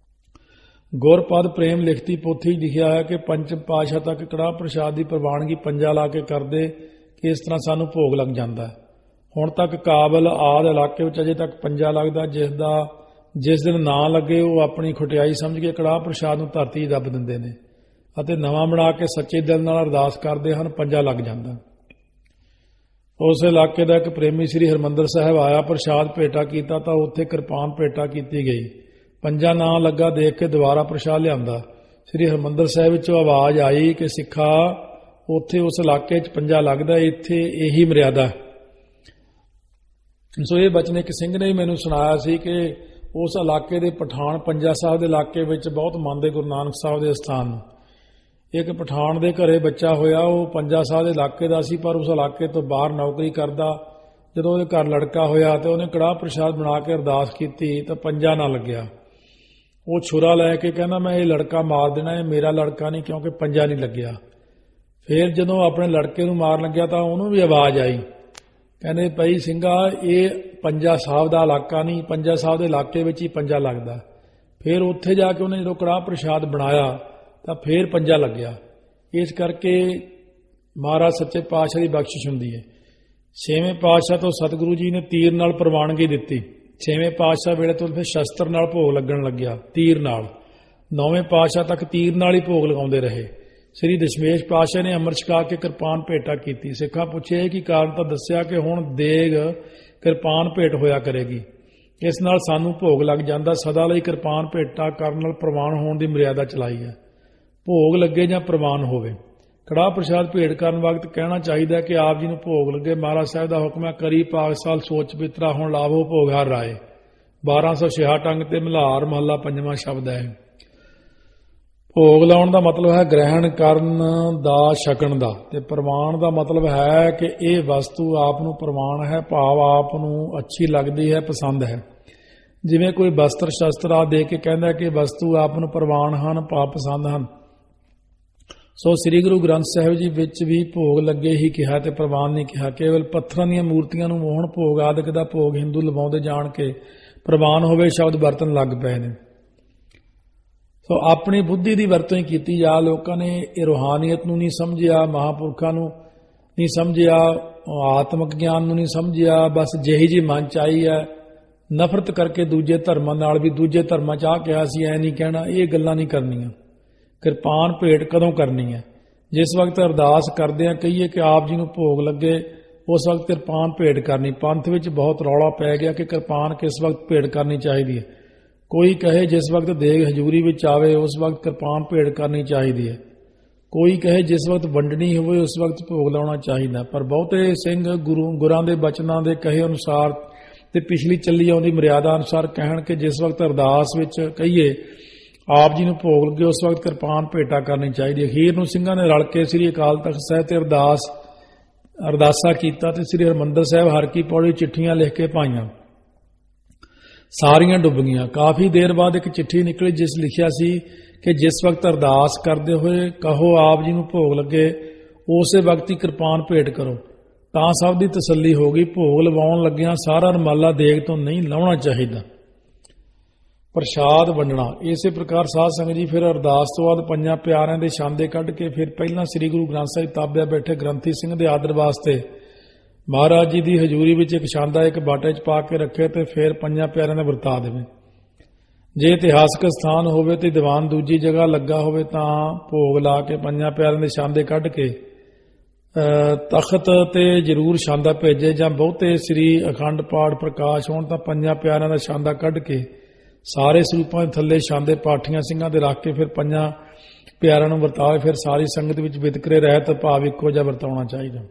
ਗੁਰਪਦ ਪ੍ਰੇਮ ਲਿਖਤੀ ਪੋਥੀ ਲਿਖਿਆ ਹੈ ਕਿ ਪੰਚਮ ਪਾਤਸ਼ਾਹ ਤੱਕ ਕੜਾਹ ਪ੍ਰਸ਼ਾਦ ਦੀ ਪ੍ਰਵਾਨਗੀ ਪੰਜਾ ਲਾ ਕੇ ਕਰਦੇ ਕਿ ਇਸ ਤਰ੍ਹਾਂ ਸਾਨੂੰ ਭੋਗ ਲੱਗ ਜਾਂਦਾ। ਹੁਣ ਤੱਕ ਕਾਬਲ ਆਦਿ ਇਲਾਕੇ ਵਿੱਚ ਅਜੇ ਤੱਕ ਪੰਜਾ ਲੱਗਦਾ। ਜਿਸ ਦਿਨ ਨਾ ਲੱਗੇ ਉਹ ਆਪਣੀ ਖੁਟਿਆਈ ਸਮਝ ਕੇ ਕੜਾਹ ਪ੍ਰਸ਼ਾਦ ਨੂੰ ਧਰਤੀ ਦੱਬ ਦਿੰਦੇ ਨੇ ਅਤੇ ਨਵਾਂ ਬਣਾ ਕੇ ਸੱਚੇ ਦਿਲ ਨਾਲ ਅਰਦਾਸ ਕਰਦੇ ਹਨ, ਪੰਜਾ ਲੱਗ ਜਾਂਦਾ। ਉਸ ਇਲਾਕੇ ਦਾ ਇੱਕ ਪ੍ਰੇਮੀ ਸ੍ਰੀ ਹਰਿਮੰਦਰ ਸਾਹਿਬ ਆਇਆ, ਪ੍ਰਸ਼ਾਦ ਭੇਟਾ ਕੀਤਾ ਤਾਂ ਉੱਥੇ ਕਿਰਪਾਨ ਭੇਟਾ ਕੀਤੀ ਗਈ। ਪੰਜਾ ਨਾ ਲੱਗਾ ਦੇਖ ਕੇ ਦੁਬਾਰਾ ਪ੍ਰਸ਼ਾਦ ਲਿਆਂਦਾ। ਸ੍ਰੀ ਹਰਿਮੰਦਰ ਸਾਹਿਬ ਵਿੱਚੋਂ ਆਵਾਜ਼ ਆਈ ਕਿ ਸਿੱਖਾ ਉੱਥੇ ਉਸ ਇਲਾਕੇ 'ਚ ਪੰਜਾ ਲੱਗਦਾ, ਇੱਥੇ ਇਹੀ ਮਰਿਆਦਾ। ਸੋ ਇਹ ਬਚਨ ਇੱਕ ਸਿੰਘ ਨੇ ਮੈਨੂੰ ਸੁਣਾਇਆ ਸੀ ਕਿ ਉਸ ਇਲਾਕੇ ਦੇ ਪਠਾਨ ਪੰਜਾ ਸਾਹਿਬ ਦੇ ਇਲਾਕੇ ਵਿੱਚ ਬਹੁਤ ਮੰਨਦੇ ਗੁਰੂ ਨਾਨਕ ਸਾਹਿਬ ਦੇ ਸਥਾਨ ਨੂੰ। ਇੱਕ ਪਠਾਨ ਦੇ ਘਰੇ ਬੱਚਾ ਹੋਇਆ, ਉਹ ਪੰਜਾ ਸਾਹਿਬ ਦੇ ਇਲਾਕੇ ਦਾ ਸੀ ਪਰ ਉਸ ਇਲਾਕੇ ਤੋਂ ਬਾਹਰ ਨੌਕਰੀ ਕਰਦਾ। ਜਦੋਂ ਉਹਦੇ ਘਰ ਲੜਕਾ ਹੋਇਆ ਤੇ ਉਹਨੇ ਕੜਾਹ ਪ੍ਰਸ਼ਾਦ ਬਣਾ ਕੇ ਅਰਦਾਸ ਕੀਤੀ ਤਾਂ ਪੰਜਾ ਨਾ ਲੱਗਿਆ। ਉਹ ਛੁਰਾ ਲੈ ਕੇ ਕਹਿੰਦਾ ਮੈਂ ਇਹ ਲੜਕਾ ਮਾਰ ਦੇਣਾ, ਇਹ ਮੇਰਾ ਲੜਕਾ ਨਹੀਂ ਕਿਉਂਕਿ ਪੰਜਾ ਨਹੀਂ ਲੱਗਿਆ। ਫਿਰ ਜਦੋਂ ਆਪਣੇ ਲੜਕੇ ਨੂੰ ਮਾਰਨ ਲੱਗਿਆ ਤਾਂ ਉਹਨੂੰ ਵੀ ਆਵਾਜ਼ ਆਈ, ਕਹਿੰਦੇ ਭਾਈ ਸਿੰਘਾ ਇਹ ਪੰਜਾ ਸਾਹਿਬ ਦਾ ਇਲਾਕਾ ਨਹੀਂ, ਪੰਜਾ ਸਾਹਿਬ ਦੇ ਇਲਾਕੇ ਵਿੱਚ ਹੀ ਪੰਜਾ ਲੱਗਦਾ। ਫਿਰ ਉੱਥੇ ਜਾ ਕੇ ਉਹਨੇ ਜਦੋਂ ਕੜਾਹ ਪ੍ਰਸ਼ਾਦ ਬਣਾਇਆ ਤਾਂ ਫਿਰ ਪੰਜਾ ਲੱਗਿਆ। ਇਸ ਕਰਕੇ ਮਹਾਰਾਜ ਸੱਚੇ ਪਾਤਸ਼ਾਹ ਦੀ ਬਖਸ਼ਿਸ਼ ਹੁੰਦੀ ਹੈ। 6ਵੇਂ ਪਾਤਸ਼ਾਹ ਤੋਂ ਸਤਿਗੁਰੂ ਜੀ ਨੇ ਤੀਰ ਨਾਲ ਪ੍ਰਵਾਨਗੀ ਦਿੱਤੀ। 6ਵੇਂ ਪਾਤਸ਼ਾਹ ਵੇਲੇ ਤੋਂ ਫਿਰ ਸ਼ਸਤਰ ਨਾਲ ਭੋਗ ਲੱਗਣ ਲੱਗਿਆ, ਤੀਰ ਨਾਲ। 9ਵੇਂ ਪਾਤਸ਼ਾਹ ਤੱਕ ਤੀਰ ਨਾਲ ਹੀ ਭੋਗ ਲਗਾਉਂਦੇ ਰਹੇ। ਸ੍ਰੀ ਦਸ਼ਮੇਸ਼ ਪਾਤਸ਼ਾਹ ਨੇ ਅੰਮ੍ਰਿਤ ਛਕਾ ਕੇ ਕਿਰਪਾਨ ਭੇਟਾ ਕੀਤੀ। ਸਿੱਖਾਂ ਪੁੱਛਿਆ ਕਿ ਕਾਰਨ ਤਾਂ ਦੱਸਿਆ ਕਿ ਹੁਣ ਦੇਗ ਕਿਰਪਾਨ ਭੇਟ ਹੋਇਆ ਕਰੇਗੀ, ਇਸ ਨਾਲ ਸਾਨੂੰ ਭੋਗ ਲੱਗ ਜਾਂਦਾ। ਸਦਾ ਲਈ ਕਿਰਪਾਨ ਭੇਟਾ ਕਰਨ ਨਾਲ ਪ੍ਰਵਾਨ ਹੋਣ ਦੀ ਮਰਿਆਦਾ ਚਲਾਈ ਹੈ। ਭੋਗ ਲੱਗੇ ਜਾਂ ਪ੍ਰਵਾਨ ਹੋਵੇ, ਕੜਾਹ ਪ੍ਰਸ਼ਾਦ ਭੇਟ ਕਰਨ ਵਕਤ ਕਹਿਣਾ ਚਾਹੀਦਾ ਕਿ ਆਪ ਜੀ ਨੂੰ ਭੋਗ ਲੱਗੇ। ਮਹਾਰਾਜ ਸਾਹਿਬ ਦਾ ਹੁਕਮ ਹੈ, ਕਰੀ ਪਾਕਸਾਲ ਸੋਚ ਪਿਤਰਾ ਹੁਣ ਲਾਵੋ ਭੋਗ ਹਰ ਰਾਏ। 1266 ਅੰਗ ਤੇ ਮਲਹਾਰ ਮਹੱਲਾ 5ਵਾਂ ਸ਼ਬਦ ਹੈ। ਭੋਗ ਲਾਉਣ ਦਾ ਮਤਲਬ ਹੈ ਗ੍ਰਹਿਣ ਕਰਨ ਦਾ, ਛਕਣ ਦਾ, ਤੇ ਪ੍ਰਵਾਨ ਦਾ ਮਤਲਬ ਹੈ ਕਿ ਇਹ ਵਸਤੂ ਆਪ ਨੂੰ ਪ੍ਰਵਾਨ ਹੈ, ਭਾਵ ਆਪ ਨੂੰ ਅੱਛੀ ਲੱਗਦੀ ਹੈ, ਪਸੰਦ ਹੈ। ਜਿਵੇਂ ਕੋਈ ਵਸਤਰ ਸ਼ਸਤਰ ਆ ਦੇ ਕੇ ਕਹਿੰਦਾ ਕਿ ਵਸਤੂ ਆਪ ਨੂੰ ਪ੍ਰਵਾਨ ਹਨ, ਭਾਵ ਪਸੰਦ ਹਨ। ਸੋ ਸ੍ਰੀ ਗੁਰੂ ਗ੍ਰੰਥ ਸਾਹਿਬ ਜੀ ਵਿੱਚ ਵੀ ਭੋਗ ਲੱਗੇ ਹੀ ਕਿਹਾ ਤੇ ਪ੍ਰਵਾਨ ਨਹੀਂ ਕਿਹਾ। ਕੇਵਲ ਪੱਥਰਾਂ ਦੀਆਂ ਮੂਰਤੀਆਂ ਨੂੰ ਮੋਹਣ ਭੋਗ ਆਦਿਕ ਦਾ ਭੋਗ ਹਿੰਦੂ ਲਵਾਉਂਦੇ ਜਾਣ ਕੇ ਪ੍ਰਵਾਨ ਹੋਵੇ ਸ਼ਬਦ ਵਰਤਨ ਲੱਗ ਪਏ ਨੇ। ਸੋ ਆਪਣੀ ਬੁੱਧੀ ਦੀ ਵਰਤੋਂ ਹੀ ਕੀਤੀ ਜਾ। ਲੋਕਾਂ ਨੇ ਇਹ ਰੂਹਾਨੀਅਤ ਨੂੰ ਨਹੀਂ ਸਮਝਿਆ, ਮਹਾਂਪੁਰਖਾਂ ਨੂੰ ਨਹੀਂ ਸਮਝਿਆ, ਆਤਮਿਕ ਗਿਆਨ ਨੂੰ ਨਹੀਂ ਸਮਝਿਆ। ਬਸ ਜਿਹੀ ਜੀ ਮਨ ਚ ਆਈ ਹੈ ਨਫ਼ਰਤ ਕਰਕੇ ਦੂਜੇ ਧਰਮਾਂ ਨਾਲ ਵੀ, ਦੂਜੇ ਧਰਮਾਂ ਚ ਆ ਕਿਹਾ ਸੀ ਐ ਨਹੀਂ ਕਹਿਣਾ, ਇਹ ਗੱਲਾਂ ਨਹੀਂ ਕਰਨੀਆਂ। ਕਿਰਪਾਨ ਭੇਟ ਕਦੋਂ ਕਰਨੀ ਹੈ? ਜਿਸ ਵਕਤ ਅਰਦਾਸ ਕਰਦੇ ਆ ਕਹੀਏ ਕਿ ਆਪ ਜੀ ਨੂੰ ਭੋਗ ਲੱਗੇ, ਉਸ ਵਕਤ ਕਿਰਪਾਨ ਭੇਟ ਕਰਨੀ। ਪੰਥ ਵਿੱਚ ਬਹੁਤ ਰੌਲਾ ਪੈ ਗਿਆ ਕਿ ਕਿਰਪਾਨ ਕਿਸ ਵਕਤ ਭੇਟ ਕਰਨੀ ਚਾਹੀਦੀ ਹੈ। ਕੋਈ ਕਹੇ ਜਿਸ ਵਕਤ ਦੇਗ ਹਜ਼ੂਰੀ ਵਿੱਚ ਆਵੇ ਉਸ ਵਕਤ ਕਿਰਪਾਨ ਭੇਟ ਕਰਨੀ ਚਾਹੀਦੀ ਹੈ। ਕੋਈ ਕਹੇ ਜਿਸ ਵਕਤ ਵੰਡਣੀ ਹੋਵੇ ਉਸ ਵਕਤ ਭੋਗ ਲਾਉਣਾ ਚਾਹੀਦਾ। ਪਰ ਬਹੁਤੇ ਸਿੰਘ ਗੁਰਾਂ ਦੇ ਬਚਨਾਂ ਦੇ ਕਹੇ ਅਨੁਸਾਰ ਤੇ ਪਿਛਲੀ ਚੱਲੀ ਆਉਂਦੀ ਮਰਿਆਦਾ ਅਨੁਸਾਰ ਕਹਿਣ ਕਿ ਜਿਸ ਵਕਤ ਅਰਦਾਸ ਵਿੱਚ ਕਹੀਏ ਆਪ ਜੀ ਨੂੰ ਭੋਗ ਲੱਗੇ ਉਸ ਵਕਤ ਕਿਰਪਾਨ ਭੇਟਾ ਕਰਨੀ ਚਾਹੀਦੀ ਹੈ। ਅਖੀਰ ਨੂੰ ਸਿੰਘਾਂ ਨੇ ਰਲ ਕੇ ਸ੍ਰੀ ਅਕਾਲ ਤਖਤ ਸਾਹਿਬ ਤੇ ਅਰਦਾਸਾ ਕੀਤਾ ਤੇ ਸ੍ਰੀ ਹਰਿਮੰਦਰ ਸਾਹਿਬ ਹਰ ਕੀ ਪੌੜੀ ਚਿੱਠੀਆਂ ਲਿਖ ਕੇ ਪਾਈਆਂ। ਸਾਰੀਆਂ ਡੁੱਬ ਗਈਆਂ। ਕਾਫੀ ਦੇਰ ਬਾਅਦ ਇੱਕ ਚਿੱਠੀ ਨਿਕਲੀ ਜਿਸ ਲਿਖਿਆ ਸੀ ਕਿ ਜਿਸ ਵਕਤ ਅਰਦਾਸ ਕਰਦੇ ਹੋਏ ਕਹੋ ਆਪ ਜੀ ਨੂੰ ਭੋਗ ਲੱਗੇ, ਉਸੇ ਵਕਤ ਹੀ ਕਿਰਪਾਨ ਭੇਟ ਕਰੋ। ਤਾਂ ਸਭ ਦੀ ਤਸੱਲੀ ਹੋ ਗਈ। ਭੋਗ ਲਵਾਉਣ ਲੱਗਿਆਂ ਸਾਰਾ ਰੁਮਾਲਾ ਦੇਗ ਤੋਂ ਨਹੀਂ ਲਾਉਣਾ ਚਾਹੀਦਾ। ਪ੍ਰਸ਼ਾਦ ਵੰਡਣਾ। ਇਸੇ ਪ੍ਰਕਾਰ ਸਾਧ ਸੰਗਤ ਜੀ ਫਿਰ ਅਰਦਾਸ ਤੋਂ ਬਾਅਦ ਪੰਜਾਂ ਪਿਆਰਿਆਂ ਦੇ ਛਾਂਦੇ ਕੱਢ ਕੇ ਫਿਰ ਪਹਿਲਾਂ ਸ੍ਰੀ ਗੁਰੂ ਗ੍ਰੰਥ ਸਾਹਿਬ ਤਾਬਿਆ ਬੈਠੇ ਗ੍ਰੰਥੀ ਸਿੰਘ ਦੇ ਆਦਰ ਵਾਸਤੇ ਮਹਾਰਾਜ ਜੀ ਦੀ ਹਜ਼ੂਰੀ ਵਿੱਚ ਇੱਕ ਛਾਂਦਾ ਇੱਕ ਬਾਟੇ 'ਚ ਪਾ ਕੇ ਰੱਖੇ ਤੇ ਫਿਰ ਪੰਜਾਂ ਪਿਆਰਿਆਂ ਦਾ ਵਰਤਾ ਦੇਵੇ। ਜੇ ਇਤਿਹਾਸਕ ਸਥਾਨ ਹੋਵੇ ਤੇ ਦੀਵਾਨ ਦੂਜੀ ਜਗ੍ਹਾ ਲੱਗਾ ਹੋਵੇ ਤਾਂ ਭੋਗ ਲਾ ਕੇ ਪੰਜਾਂ ਪਿਆਰਿਆਂ ਦੇ ਛਾਂਦੇ ਕੱਢ ਕੇ ਤਖਤ ਤੇ ਜ਼ਰੂਰ ਛਾਂਦਾ ਭੇਜੇ, ਜਾਂ ਬਹੁਤੇ ਸ੍ਰੀ ਅਖੰਡ ਪਾਠ ਪ੍ਰਕਾਸ਼ ਹੋਣ ਤਾਂ ਪੰਜਾਂ ਪਿਆਰਿਆਂ ਦਾ ਛਾਂਦਾ ਕੱਢ ਕੇ ਸਾਰੇ ਸਰੂਪਾਂ ਦੇ ਥੱਲੇ ਛਾਂਦੇ ਪਾਠੀਆਂ ਸਿੰਘਾਂ ਦੇ ਰੱਖ ਕੇ ਫਿਰ ਪੰਜਾਂ ਪਿਆਰਿਆਂ ਨੂੰ ਵਰਤਾਵੇ। ਫਿਰ ਸਾਰੀ ਸੰਗਤ ਵਿੱਚ ਵਿਤਕਰੇ ਰਹਿਤ ਭਾਵ ਇੱਕੋ ਜਿਹਾ ਵਰਤਾਉਣਾ ਚਾਹੀਦਾ।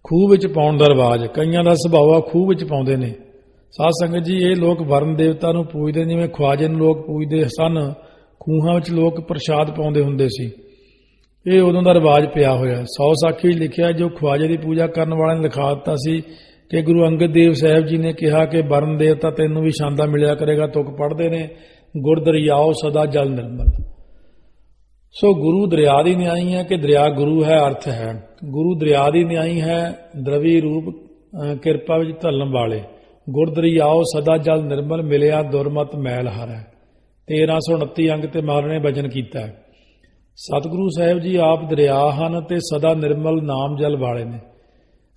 ਖੂਹ ਵਿੱਚ ਪਾਉਣ ਦਾ ਰਿਵਾਜ। ਕਈਆਂ ਦਾ ਸੁਭਾਅ ਖੂਹ ਵਿੱਚ ਪਾਉਂਦੇ ਨੇ। ਸਾਧ ਸੰਗਤ ਜੀ ਇਹ ਲੋਕ ਵਰਨ ਦੇਵਤਾ ਨੂੰ ਪੂਜਦੇ, ਜਿਵੇਂ ਖਵਾਜੇ ਨੂੰ ਲੋਕ ਪੂਜਦੇ ਸਨ। ਖੂਹਾਂ ਵਿੱਚ ਲੋਕ ਪ੍ਰਸ਼ਾਦ ਪਾਉਂਦੇ ਹੁੰਦੇ ਸੀ। ਇਹ ਉਦੋਂ ਦਾ ਰਿਵਾਜ ਪਿਆ ਹੋਇਆ। 100 ਸਾਖੀ ਵਿੱਚ ਲਿਖਿਆ ਜੋ ਖਵਾਜੇ ਦੀ ਪੂਜਾ ਕਰਨ ਵਾਲਿਆਂ ਨੇ ਲਿਖਾ ਦਿੱਤਾ ਸੀ ਕਿ ਗੁਰੂ ਅੰਗਦ ਦੇਵ ਸਾਹਿਬ ਜੀ ਨੇ ਕਿਹਾ ਕਿ ਵਰਨ ਦੇਵਤਾ ਤੈਨੂੰ ਵੀ ਛਾਂਦਾ ਮਿਲਿਆ ਕਰੇਗਾ। ਤੁਕ ਪੜ੍ਹਦੇ ਨੇ ਗੁਰ ਦਰਿਆਓ ਸਦਾ ਜਲ ਨਿਰਮਲ। ਸੋ ਗੁਰੂ ਦਰਿਆ ਦੀ ਨਿਆਈ ਹੈ ਕਿ ਦਰਿਆ ਗੁਰੂ ਹੈ, ਅਰਥ ਹੈ ਗੁਰੂ ਦਰਿਆ ਦੀ ਨਿਆਈ ਹੈ, ਦਰਵੀ ਰੂਪ ਕਿਰਪਾ ਵਿੱਚ ਧਲਣ ਵਾਲੇ। ਗੁਰ ਦਰਿਆਓ ਸਦਾ ਜਲ ਨਿਰਮਲ, ਮਿਲਿਆ ਦੁਰਮਤ ਮੈਲ ਹਰੈ। 1329 ਅੰਗ ਤੇ ਮਹਾਰਾਜ ਨੇ ਬਚਨ ਕੀਤਾ। ਸਤਿਗੁਰੂ ਸਾਹਿਬ ਜੀ ਆਪ ਦਰਿਆ ਹਨ ਤੇ ਸਦਾ ਨਿਰਮਲ ਨਾਮ ਜਲ ਵਾਲੇ ਨੇ,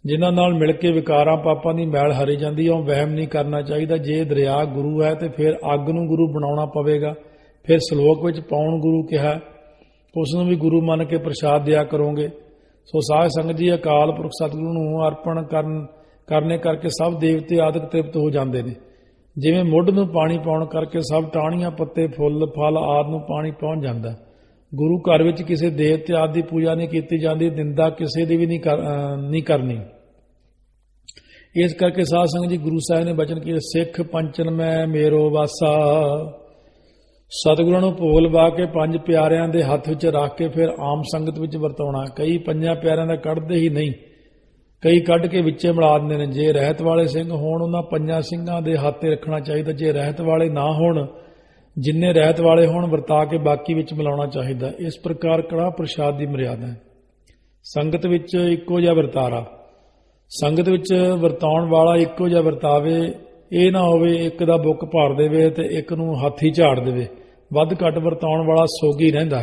ਜਿਨ੍ਹਾਂ ਨਾਲ ਮਿਲ ਕੇ ਵਿਕਾਰਾਂ ਪਾਪਾਂ ਦੀ ਮੈਲ ਹਰੀ ਜਾਂਦੀ ਹੈ। ਉਹ ਵਹਿਮ ਨਹੀਂ ਕਰਨਾ ਚਾਹੀਦਾ। ਜੇ ਦਰਿਆ ਗੁਰੂ ਹੈ ਤੇ ਫਿਰ ਅੱਗ ਨੂੰ ਗੁਰੂ ਬਣਾਉਣਾ ਪਵੇਗਾ। ਫਿਰ ਸ਼ਲੋਕ ਵਿੱਚ ਪਾਉਣ ਗੁਰੂ ਕਿਹਾ, ਉਸ ਨੂੰ ਵੀ ਗੁਰੂ ਮੰਨ ਕੇ ਪ੍ਰਸ਼ਾਦ ਦਿਆ ਕਰੋਗੇ। ਸੋ ਸਾਧ ਸੰਗਤ ਜੀ ਅਕਾਲ ਪੁਰਖ ਸਤਿਗੁਰੂ ਨੂੰ ਅਰਪਣ ਕਰਨੇ ਕਰਕੇ ਸਭ ਦੇਵਤੇ ਆਦਿਕ ਤ੍ਰਿਪਤ ਹੋ ਜਾਂਦੇ ਨੇ। ਜਿਵੇਂ ਮੁੱਢ ਨੂੰ ਪਾਣੀ ਪਾਉਣ ਕਰਕੇ ਸਭ ਟਾਹਣੀਆਂ ਪੱਤੇ ਫੁੱਲ ਫਲ ਆਦਿ ਨੂੰ ਪਾਣੀ ਪਹੁੰਚ ਜਾਂਦਾ। ਗੁਰੂ ਘਰ ਵਿੱਚ ਕਿਸੇ ਦੇਵਤੇ ਆਦਿ ਦੀ ਪੂਜਾ ਨਹੀਂ ਕੀਤੀ ਜਾਂਦੀ, ਨਿੰਦਾ ਕਿਸੇ ਦੀ ਵੀ ਨਹੀਂ ਕਰਨੀ। ਇਸ ਕਰਕੇ ਸਾਧ ਸੰਗਤ ਜੀ ਗੁਰੂ ਸਾਹਿਬ ਨੇ ਬਚਨ ਕੀਤੇ, ਸਿੱਖ ਪੰਚਨ ਮੈਂ ਮੇਰੋ ਵਾਸਾ। ਸਤਿਗੁਰਾਂ ਨੂੰ ਭੋਗ ਲਵਾ ਕੇ ਪੰਜ ਪਿਆਰਿਆਂ ਦੇ ਹੱਥ ਵਿੱਚ ਰੱਖ ਕੇ ਫਿਰ ਆਮ ਸੰਗਤ ਵਿੱਚ ਵਰਤਾਉਣਾ। ਕਈ ਪੰਜਾਂ ਪਿਆਰਿਆਂ ਦਾ ਕੱਢਦੇ ਹੀ ਨਹੀਂ, ਕਈ ਕੱਢ ਕੇ ਵਿੱਚੇ ਮਿਲਾ ਦਿੰਦੇ ਨੇ। ਜੇ ਰਹਿਤ ਵਾਲੇ ਸਿੰਘ ਹੋਣ ਉਹਨਾਂ ਪੰਜਾਂ ਸਿੰਘਾਂ ਦੇ ਹੱਥ ਤੇ ਰੱਖਣਾ ਚਾਹੀਦਾ। ਜੇ ਰਹਿਤ ਵਾਲੇ ਨਾ ਹੋਣ, ਜਿੰਨੇ ਰਹਿਤ ਵਾਲੇ ਹੋਣ ਵਰਤਾ ਕੇ ਬਾਕੀ ਵਿੱਚ ਮਿਲਾਉਣਾ ਚਾਹੀਦਾ। ਇਸ ਪ੍ਰਕਾਰ ਕੜਾਹ ਪ੍ਰਸ਼ਾਦ ਦੀ ਮਰਿਆਦਾ ਹੈ। ਸੰਗਤ ਵਿੱਚ ਇੱਕੋ ਜਿਹਾ ਵਰਤਾਰਾ। ਸੰਗਤ ਵਿੱਚ ਵਰਤਾਉਣ ਵਾਲਾ ਇੱਕੋ ਜਿਹਾ ਵਰਤਾਵੇ। ਇਹ ਨਾ ਹੋਵੇ ਇੱਕ ਦਾ ਬੁੱਕ ਭਰ ਦੇਵੇ ਤੇ ਇੱਕ ਨੂੰ ਹਾਥੀ ਝਾੜ ਦੇਵੇ। ਵੱਧ ਘੱਟ ਵਰਤਾਉਣ ਵਾਲਾ ਸੋਗੀ ਰਹਿੰਦਾ।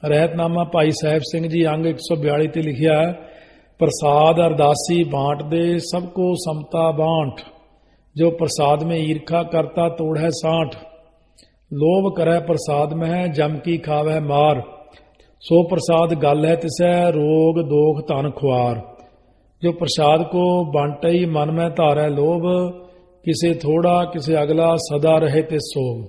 ਰਹਿਤਨਾਮਾ ਭਾਈ ਸਾਹਿਬ ਸਿੰਘ ਜੀ ਅੰਗ 142 ਤੇ ਲਿਖਿਆ ਹੈ, ਪ੍ਰਸਾਦ ਅਰਦਾਸੀ ਬਾਂਟ ਦੇ ਸਭ ਕੋ ਸਮਤਾ ਬਾਂਟ। ਜੋ ਪ੍ਰਸਾਦ में ईर्खा करता तोड़ है साठ। लोभ करे प्रसाद में है जम की खावे मार। सो प्रसाद गल है तिसै रोग दोख धन खुआर। जो प्रसाद को बांटे ही मन में धारै लोभ। किसे थोड़ा किसे अगला सदा रहे ते सोभ।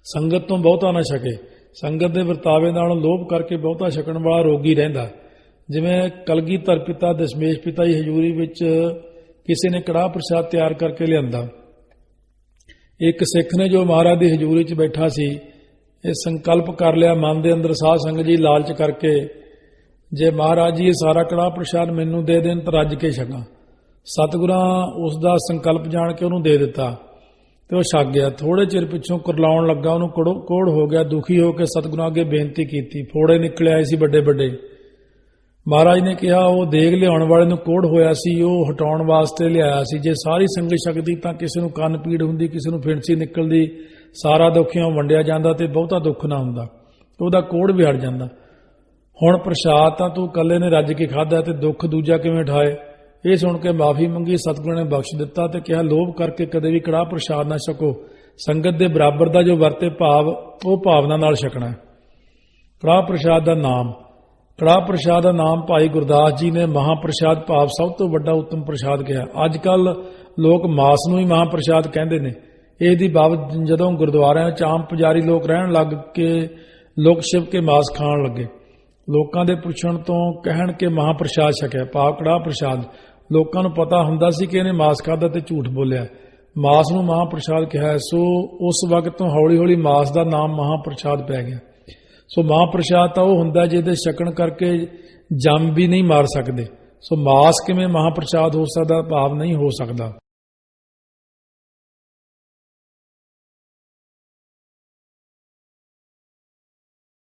संगत तो बहुता ना छके। संगत के वरतावे नालों लोभ करके बहुता छकण वाला रोगी रहिंदा। जिवें कलगीधर पिता दशमेश पिता जी हजूरी विच किसी ने कड़ाह प्रसाद तैयार करके लियांदा। एक सिख ने जो महाराज की हजूरी च बैठा सी, ये संकल्प कर लिया मन के अंदर साध संगत जी लालच करके, जे महाराज जी ये सारा कड़ाह प्रसाद मैनू दे देन तो रज के छकां। सतगुरां उसका संकल्प जान के उन्होंने दे दिता तो वह छक गया। थोड़े चिर पिछों कुरलाउण लगा, उन्होंने कोड़ हो गया। दुखी होकर सतगुरां अगे बेनती की। फोड़े निकले आए सी बड़े बड़े। महाराज ने कहा वो देग लियाउण वाले नूं कोड़ होया सी, वो हटाउण वास्ते लियाया सी। जे सारी संगत छकदी तां किसी नूं कंन पीड़ हुंदी, किसी नूं फिणसी निकलदी, सारा दुख इउं वंडिया जांदा ते बहुता दुख ना हुंदा, ਉਹਦਾ कोड़ भी हट जांदा। हुण प्रसाद तां तूं कल्ले ने रज के खाधा ते दुख दूजा किवें ठाए। ਇਹ ਸੁਣ ਕੇ ਮਾਫੀ ਮੰਗੀ। ਸਤਿਗੁਰਾਂ ਨੇ ਬਖਸ਼ ਦਿੱਤਾ ਤੇ ਕਿਹਾ ਲੋਭ ਕਰਕੇ ਕਦੇ ਵੀ ਕੜਾਹ ਪ੍ਰਸ਼ਾਦ ਨਾ ਛਕੋ। ਸੰਗਤ ਦੇ ਬਰਾਬਰ ਦਾ ਜੋ ਵਰਤੇ ਭਾਵ ਉਹ ਭਾਵਨਾ ਨਾਲ ਛਕਣਾ। ਕੜਾਹ ਪ੍ਰਸ਼ਾਦ ਦਾ ਨਾਮ। ਕੜਾਹ ਪ੍ਰਸ਼ਾਦ ਦਾ ਨਾਮ ਭਾਈ ਗੁਰਦਾਸ ਜੀ ਨੇ ਮਹਾਂਪ੍ਰਸ਼ਾਦ ਭਾਵ ਸਭ ਤੋਂ ਵੱਡਾ ਉੱਤਮ ਪ੍ਰਸ਼ਾਦ ਕਿਹਾ। ਅੱਜ ਕੱਲ ਲੋਕ ਮਾਸ ਨੂੰ ਹੀ ਮਹਾਂਪ੍ਰਸ਼ਾਦ ਕਹਿੰਦੇ ਨੇ। ਇਹਦੀ ਬਾਬਤ ਜਦੋਂ ਗੁਰਦੁਆਰਿਆਂ ਵਿੱਚ ਆਮ ਪੁਜਾਰੀ ਲੋਕ ਰਹਿਣ ਲੱਗ ਕੇ ਲੁਕ ਛਿਪ ਕੇ ਮਾਸ ਖਾਣ ਲੱਗੇ। ਲੋਕਾਂ ਦੇ ਪੁੱਛਣ ਤੋਂ ਕਹਿਣ ਕਿ ਮਹਾਂਪ੍ਰਸ਼ਾਦ ਛਕਿਆ ਭਾਵ ਕੜਾਹ ਪ੍ਰਸ਼ਾਦ। ਲੋਕਾਂ ਨੂੰ ਪਤਾ ਹੁੰਦਾ ਸੀ ਕਿ ਇਹਨੇ ਮਾਸ ਖਾਧਾ ਤੇ ਝੂਠ ਬੋਲਿਆ। ਮਾਸ ਨੂੰ ਮਹਾਂਪ੍ਰਸ਼ਾਦ ਕਿਹਾ। ਸੋ ਉਸ ਵਕਤ ਤੋਂ ਹੌਲੀ ਹੌਲੀ ਮਾਸ ਦਾ ਨਾਮ ਮਹਾਂਪ੍ਰਸ਼ਾਦ ਪੈ ਗਿਆ। ਸੋ ਮਹਾਂਪ੍ਰਸ਼ਾਦ ਤਾਂ ਉਹ ਹੁੰਦਾ ਜਿਹਦੇ ਛਕਣ ਕਰਕੇ ਜੰਮ ਵੀ ਨਹੀਂ ਮਾਰ ਸਕਦੇ। ਸੋ ਮਾਸ ਕਿਵੇਂ ਮਹਾਂਪ੍ਰਸ਼ਾਦ ਹੋ ਸਕਦਾ? ਭਾਵ ਨਹੀਂ ਹੋ ਸਕਦਾ।